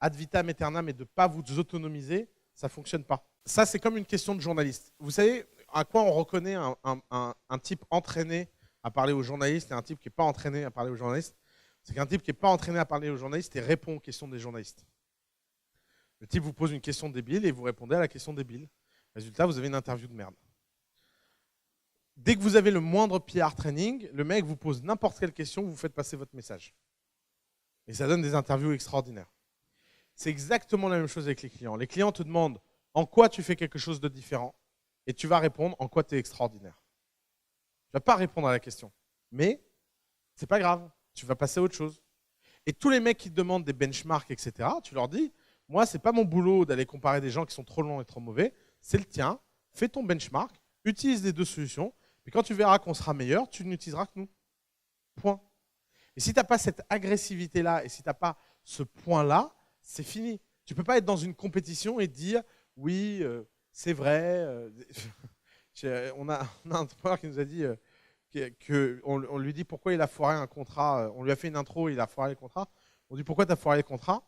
ad vitam aeternam et de ne pas vous autonomiser, ça ne fonctionne pas. Ça, c'est comme une question de journaliste. Vous savez à quoi on reconnaît un type entraîné à parler aux journalistes et un type qui n'est pas entraîné à parler aux journalistes? C'est qu'un type qui n'est pas entraîné à parler aux journalistes et répond aux questions des journalistes. Le type vous pose une question débile et vous répondez à la question débile. Résultat, vous avez une interview de merde. Dès que vous avez le moindre PR training, le mec vous pose n'importe quelle question, vous faites passer votre message. Et ça donne des interviews extraordinaires. C'est exactement la même chose avec les clients. Les clients te demandent en quoi tu fais quelque chose de différent et tu vas répondre en quoi tu es extraordinaire. Tu ne vas pas répondre à la question. Mais c'est pas grave, tu vas passer à autre chose. Et tous les mecs qui te demandent des benchmarks, etc., tu leur dis, moi, ce n'est pas mon boulot d'aller comparer des gens qui sont trop longs et trop mauvais, c'est le tien, fais ton benchmark, utilise les deux solutions, puis quand tu verras qu'on sera meilleur, tu n'utiliseras que nous. Point. Et si tu n'as pas cette agressivité-là et si tu n'as pas ce point-là, c'est fini. Tu ne peux pas être dans une compétition et dire oui, c'est vrai. On a un entrepreneur qui nous a dit qu'on lui dit pourquoi il a foiré un contrat. On lui a fait une intro, il a foiré le contrat. On lui dit pourquoi tu as foiré le contrat?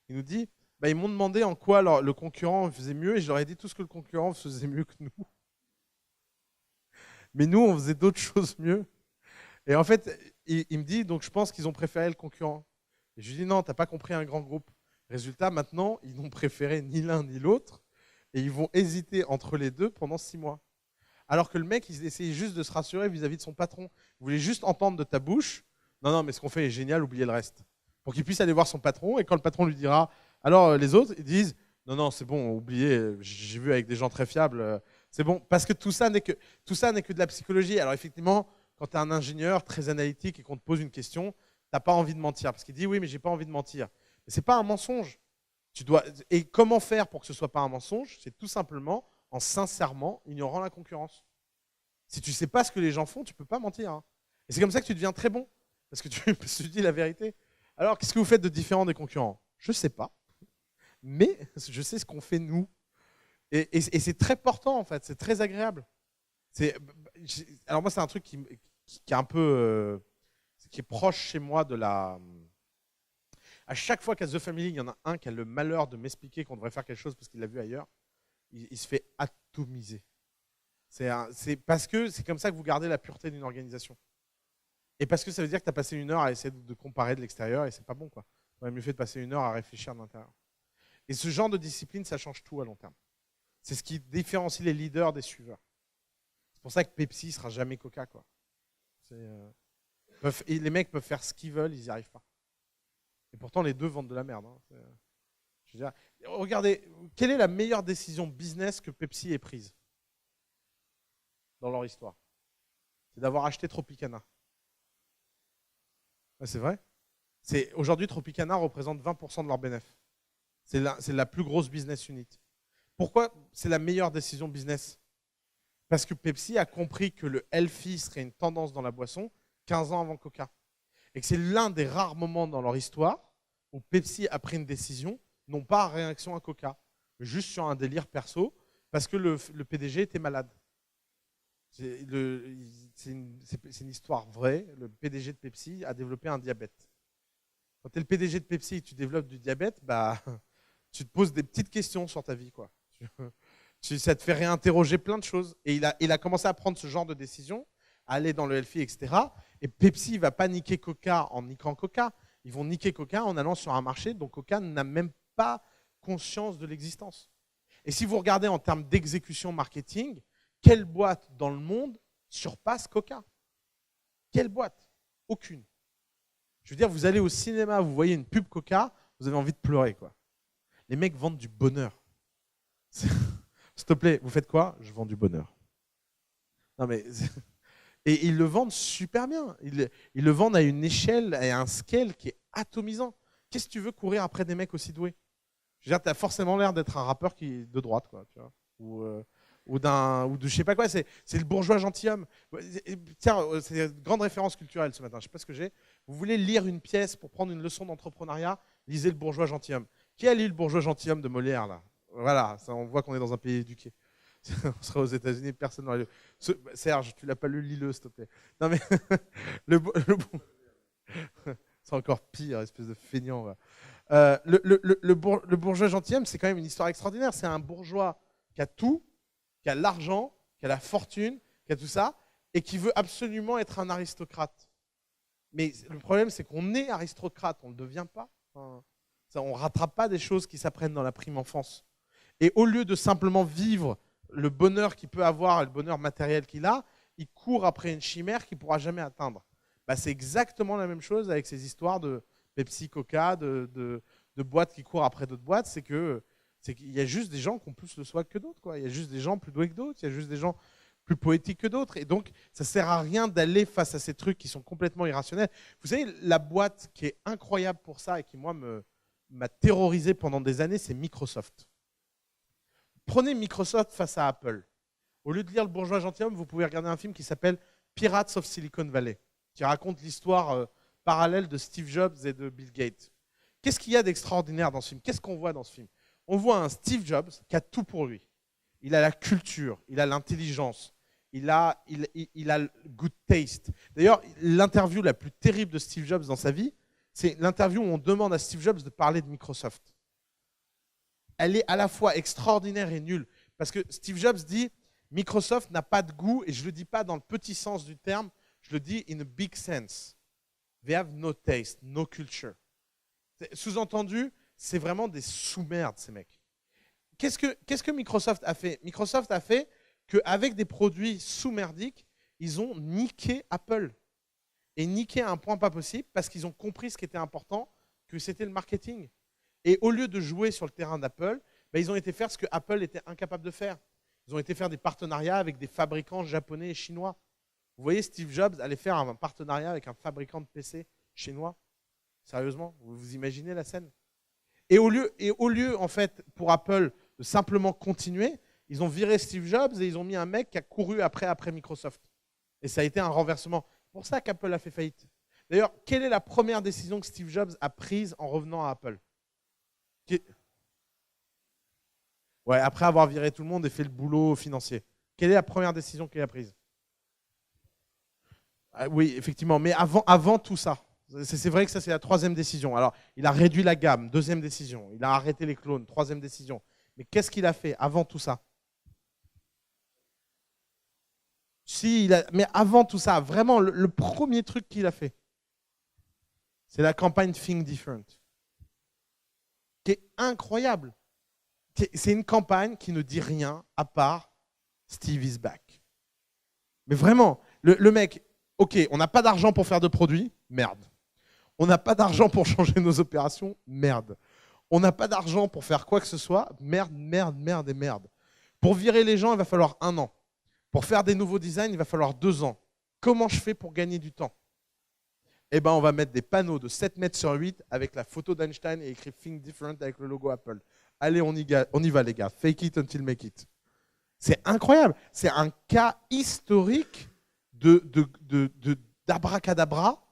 Il nous dit ils m'ont demandé en quoi le concurrent faisait mieux et je leur ai dit tout ce que le concurrent faisait mieux que nous. Mais nous, on faisait d'autres choses mieux. Et en fait, il me dit, donc je pense qu'ils ont préféré le concurrent. Et je lui dis, non, tu n'as pas compris un grand groupe. Résultat, maintenant, ils n'ont préféré ni l'un ni l'autre. Et ils vont hésiter entre les deux pendant 6 mois. Alors que le mec, il essayait juste de se rassurer vis-à-vis de son patron. Il voulait juste entendre de ta bouche, non, mais ce qu'on fait est génial, oubliez le reste. Pour qu'il puisse aller voir son patron. Et quand le patron lui dira, alors les autres, ils disent, non, c'est bon, oubliez, j'ai vu avec des gens très fiables, c'est bon. Parce que tout ça n'est que de la psychologie. Alors effectivement, quand tu es un ingénieur très analytique et qu'on te pose une question, tu n'as pas envie de mentir. Parce qu'il dit, oui, mais j'ai pas envie de mentir. Mais ce n'est pas un mensonge. Et comment faire pour que ce ne soit pas un mensonge? C'est tout simplement en sincèrement ignorant la concurrence. Si tu ne sais pas ce que les gens font, tu ne peux pas mentir. Hein. Et c'est comme ça que tu deviens très bon. Parce que tu dis la vérité. Alors, qu'est-ce que vous faites de différent des concurrents? Je ne sais pas. Mais je sais ce qu'on fait nous. Et c'est très portant, en fait. C'est très agréable. Alors moi, c'est un truc qui est un peu... qui est proche chez moi de la... À chaque fois qu'à The Family, il y en a un qui a le malheur de m'expliquer qu'on devrait faire quelque chose parce qu'il l'a vu ailleurs, il se fait atomiser. C'est parce que c'est comme ça que vous gardez la pureté d'une organisation. Et parce que ça veut dire que tu as passé 1 heure à essayer de comparer de l'extérieur et c'est pas bon, quoi. Tu aurais mieux fait de passer 1 heure à réfléchir de l'intérieur. Et ce genre de discipline, ça change tout à long terme. C'est ce qui différencie les leaders des suiveurs. C'est pour ça que Pepsi ne sera jamais Coca, quoi. Les mecs peuvent faire ce qu'ils veulent, ils n'y arrivent pas. Et pourtant, les deux vendent de la merde. Hein. Je veux dire, regardez, quelle est la meilleure décision business que Pepsi ait prise dans leur histoire? C'est d'avoir acheté Tropicana. Ouais, c'est vrai. Aujourd'hui, Tropicana représente 20% de leur bénéfice. C'est la plus grosse business unit. Pourquoi c'est la meilleure décision business? Parce que Pepsi a compris que le healthy serait une tendance dans la boisson 15 ans avant Coca. Et que c'est l'un des rares moments dans leur histoire où Pepsi a pris une décision, non pas en réaction à Coca, mais juste sur un délire perso, parce que le PDG était malade. C'est une histoire vraie. Le PDG de Pepsi a développé un diabète. Quand tu es le PDG de Pepsi et tu développes du diabète, tu te poses des petites questions sur ta vie, quoi. Ça te fait réinterroger plein de choses. Et il a commencé à prendre ce genre de décision, à aller dans le healthy, etc. Et Pepsi ne va pas niquer Coca en niquant Coca. Ils vont niquer Coca en allant sur un marché dont Coca n'a même pas conscience de l'existence. Et si vous regardez en termes d'exécution marketing, quelle boîte dans le monde surpasse Coca? Quelle boîte? Aucune. Je veux dire, vous allez au cinéma, vous voyez une pub Coca, vous avez envie de pleurer, quoi. Les mecs vendent du bonheur. S'il te plaît, vous faites quoi? Je vends du bonheur. Non mais, et ils le vendent super bien. Ils le vendent à une échelle, à un scale qui est atomisant. Qu'est-ce que tu veux courir après des mecs aussi doués? Je veux dire, tu as forcément l'air d'être un rappeur qui est de droite, quoi, tu vois, ou de je sais pas quoi. C'est le bourgeois gentilhomme. Tiens, c'est une grande référence culturelle ce matin. Je sais pas ce que j'ai. Vous voulez lire une pièce pour prendre une leçon d'entrepreneuriat? Lisez le bourgeois gentilhomme. Qui a lu le bourgeois gentilhomme de Molière là? Voilà, ça, on voit qu'on est dans un pays éduqué. On serait aux États-Unis, personne n'aurait lu. Serge, tu l'as pas lu, lis-le, s'il te plaît. Non mais c'est encore pire, espèce de feignant. Ouais. Le bourgeois gentilhomme, c'est quand même une histoire extraordinaire. C'est un bourgeois qui a tout, qui a l'argent, qui a la fortune, qui a tout ça, et qui veut absolument être un aristocrate. Mais le problème, c'est qu'on est aristocrate, on ne le devient pas. Enfin, on ne rattrape pas des choses qui s'apprennent dans la prime enfance. Et au lieu de simplement vivre le bonheur qu'il peut avoir et le bonheur matériel qu'il a, il court après une chimère qu'il ne pourra jamais atteindre. Bah, c'est exactement la même chose avec ces histoires de Pepsi, Coca, de boîtes qui courent après d'autres boîtes. C'est qu'il y a juste des gens qui ont plus le swag que d'autres, quoi. Il y a juste des gens plus doués que d'autres. Il y a juste des gens plus poétiques que d'autres. Et donc, ça ne sert à rien d'aller face à ces trucs qui sont complètement irrationnels. Vous savez, la boîte qui est incroyable pour ça et qui, moi, m'a terrorisé pendant des années, c'est Microsoft. Prenez Microsoft face à Apple. Au lieu de lire Le bourgeois gentilhomme, vous pouvez regarder un film qui s'appelle Pirates of Silicon Valley, qui raconte l'histoire parallèle de Steve Jobs et de Bill Gates. Qu'est-ce qu'il y a d'extraordinaire dans ce film? Qu'est-ce qu'on voit dans ce film? On voit un Steve Jobs qui a tout pour lui. Il a la culture, il a l'intelligence, il a le good taste. D'ailleurs, l'interview la plus terrible de Steve Jobs dans sa vie, c'est l'interview où on demande à Steve Jobs de parler de Microsoft. Elle est à la fois extraordinaire et nulle. Parce que Steve Jobs dit « Microsoft n'a pas de goût » et je ne le dis pas dans le petit sens du terme, je le dis in a big sense. They have no taste, no culture. Sous-entendu, c'est vraiment des sous-merdes, ces mecs. Qu'est-ce que Microsoft a fait? Microsoft a fait qu'avec des produits sous-merdiques, ils ont niqué Apple. Et niqué à un point pas possible parce qu'ils ont compris ce qui était important, que c'était le marketing. Et au lieu de jouer sur le terrain d'Apple, ben, ils ont été faire ce que Apple était incapable de faire. Ils ont été faire des partenariats avec des fabricants japonais et chinois. Vous voyez, Steve Jobs allait faire un partenariat avec un fabricant de PC chinois. Sérieusement, vous imaginez la scène? Et au lieu, en fait, pour Apple, de simplement continuer, ils ont viré Steve Jobs et ils ont mis un mec qui a couru après Microsoft. Et ça a été un renversement. C'est pour ça qu'Apple a fait faillite. D'ailleurs, quelle est la première décision que Steve Jobs a prise en revenant à Apple? Ouais, après avoir viré tout le monde et fait le boulot financier. Quelle est la première décision qu'il a prise? Ah, oui, effectivement, mais avant tout ça, c'est vrai que ça c'est la troisième décision. Alors, il a réduit la gamme, deuxième décision. Il a arrêté les clones, troisième décision. Mais qu'est-ce qu'il a fait avant tout ça? Mais avant tout ça, vraiment, le premier truc qu'il a fait, c'est la campagne Think Different, qui est incroyable. C'est une campagne qui ne dit rien à part Steve is back. Mais vraiment, le mec, ok, on n'a pas d'argent pour faire de produits, merde. On n'a pas d'argent pour changer nos opérations, merde. On n'a pas d'argent pour faire quoi que ce soit, merde, merde, merde et merde. Pour virer les gens, il va falloir 1 an. Pour faire des nouveaux designs, il va falloir 2 ans. Comment je fais pour gagner du temps? Eh ben, on va mettre des panneaux de 7 mètres sur 8 avec la photo d'Einstein et écrit Think Different avec le logo Apple. Allez, on y va les gars. Fake it until make it. C'est incroyable. C'est un cas historique d'abracadabra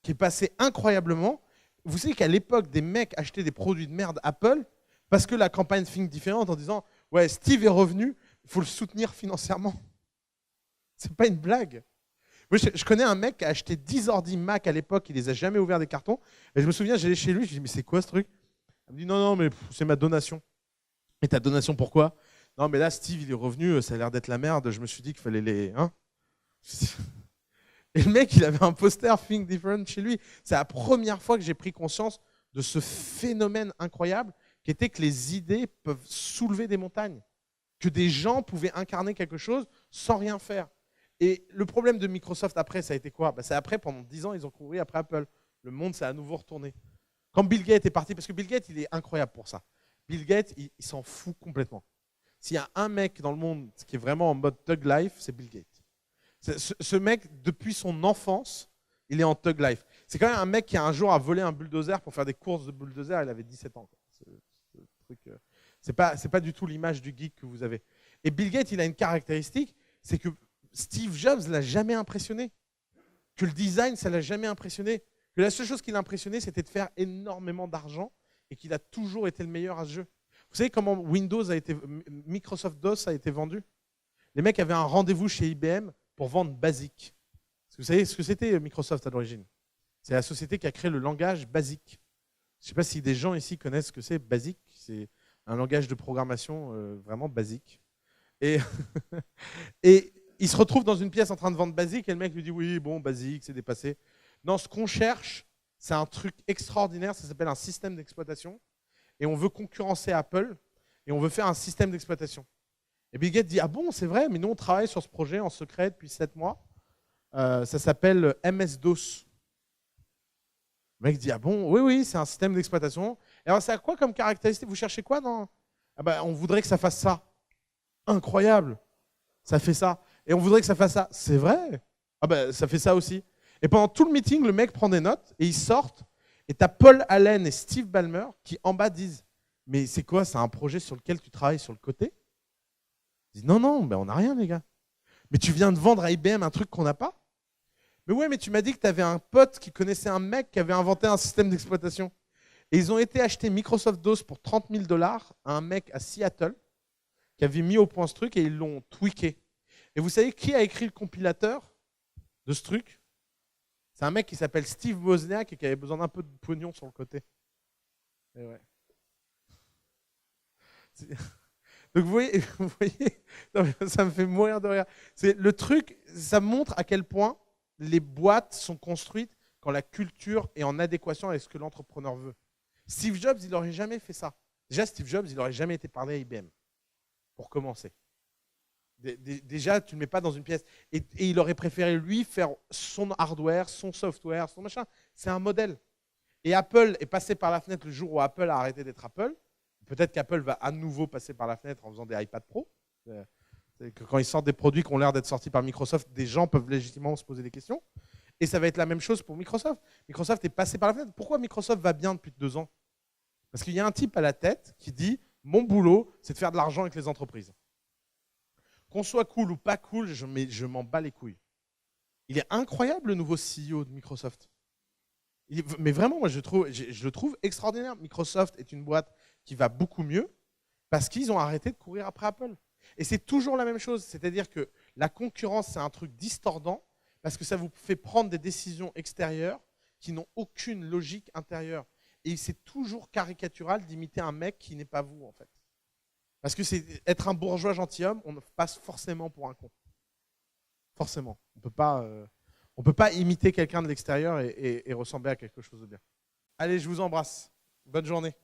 qui est passé incroyablement. Vous savez qu'à l'époque, des mecs achetaient des produits de merde Apple parce que la campagne Think Different en disant « Ouais, Steve est revenu, il faut le soutenir financièrement. » C'est pas une blague. Moi, je connais un mec qui a acheté 10 ordi Mac à l'époque, il les a jamais ouverts des cartons. Et je me souviens, j'allais chez lui, je lui dis « Mais c'est quoi ce truc ?» Il me dit « Non, mais c'est ma donation. » Et ta donation pourquoi? Non, mais là, Steve, il est revenu, ça a l'air d'être la merde. Je me suis dit qu'il fallait les... Hein. Et le mec, il avait un poster Think Different chez lui. C'est la première fois que j'ai pris conscience de ce phénomène incroyable qui était que les idées peuvent soulever des montagnes, que des gens pouvaient incarner quelque chose sans rien faire. Et le problème de Microsoft après, ça a été quoi? C'est après, pendant 10 ans, ils ont couru après Apple. Le monde s'est à nouveau retourné. Quand Bill Gates est parti, parce que Bill Gates, il est incroyable pour ça. Bill Gates, il s'en fout complètement. S'il y a un mec dans le monde qui est vraiment en mode thug life, c'est Bill Gates. Ce mec, depuis son enfance, il est en thug life. C'est quand même un mec qui un jour a volé un bulldozer pour faire des courses de bulldozer, il avait 17 ans. C'est pas du tout l'image du geek que vous avez. Et Bill Gates, il a une caractéristique, c'est que Steve Jobs ne l'a jamais impressionné. Que le design, ça ne l'a jamais impressionné. Que la seule chose qui l'a impressionné, c'était de faire énormément d'argent et qu'il a toujours été le meilleur à ce jeu. Vous savez comment Microsoft DOS a été vendu? Les mecs avaient un rendez-vous chez IBM pour vendre BASIC. Vous savez ce que c'était Microsoft à l'origine? C'est la société qui a créé le langage BASIC. Je ne sais pas si des gens ici connaissent ce que c'est BASIC. C'est un langage de programmation vraiment basique. Et, et il se retrouve dans une pièce en train de vendre BASIC et le mec lui dit oui, bon, BASIC, c'est dépassé. Non, ce qu'on cherche, c'est un truc extraordinaire, ça s'appelle un système d'exploitation. Et on veut concurrencer Apple et on veut faire un système d'exploitation. Et Bill Gates dit ah bon, c'est vrai, mais nous on travaille sur ce projet en secret depuis 7 mois. Ça s'appelle MS-DOS. Le mec dit ah bon, oui, c'est un système d'exploitation. Et alors, c'est à quoi comme caractéristique? Vous cherchez quoi dans... on voudrait que ça fasse ça. Incroyable. Ça fait ça. Et on voudrait que ça fasse ça. C'est vrai. Ça fait ça aussi. Et pendant tout le meeting, le mec prend des notes et ils sortent. Et tu as Paul Allen et Steve Ballmer qui en bas disent mais c'est quoi, c'est un projet sur lequel tu travailles sur le côté? Ils disent non, on n'a rien les gars. Mais tu viens de vendre à IBM un truc qu'on n'a pas? Mais ouais, mais tu m'as dit que tu avais un pote qui connaissait un mec qui avait inventé un système d'exploitation. Et ils ont été acheter Microsoft DOS pour $30 000 à un mec à Seattle qui avait mis au point ce truc et ils l'ont tweaké. Et vous savez qui a écrit le compilateur de ce truc? C'est un mec qui s'appelle Steve Wozniak et qui avait besoin d'un peu de pognon sur le côté. Et ouais. Donc vous voyez non, ça me fait mourir de rire. Le truc, ça montre à quel point les boîtes sont construites quand la culture est en adéquation avec ce que l'entrepreneur veut. Steve Jobs, il n'aurait jamais fait ça. Déjà, Steve Jobs, il n'aurait jamais été parlé à IBM, pour commencer. Déjà, tu ne le mets pas dans une pièce. Et il aurait préféré, lui, faire son hardware, son software, son machin. C'est un modèle. Et Apple est passé par la fenêtre le jour où Apple a arrêté d'être Apple. Peut-être qu'Apple va à nouveau passer par la fenêtre en faisant des iPad Pro. Que quand ils sortent des produits qui ont l'air d'être sortis par Microsoft, des gens peuvent légitimement se poser des questions. Et ça va être la même chose pour Microsoft. Microsoft est passé par la fenêtre. Pourquoi Microsoft va bien depuis 2 ans? Parce qu'il y a un type à la tête qui dit « Mon boulot, c'est de faire de l'argent avec les entreprises. » Qu'on soit cool ou pas cool, je m'en bats les couilles. Il est incroyable, le nouveau CEO de Microsoft. Mais vraiment, moi, je le trouve extraordinaire. Microsoft est une boîte qui va beaucoup mieux parce qu'ils ont arrêté de courir après Apple. Et c'est toujours la même chose. C'est-à-dire que la concurrence, c'est un truc distordant parce que ça vous fait prendre des décisions extérieures qui n'ont aucune logique intérieure. Et c'est toujours caricatural d'imiter un mec qui n'est pas vous, en fait. Parce que c'est être un bourgeois gentilhomme, on passe forcément pour un con. Forcément. On ne peut pas imiter quelqu'un de l'extérieur et ressembler à quelque chose de bien. Allez, je vous embrasse. Bonne journée.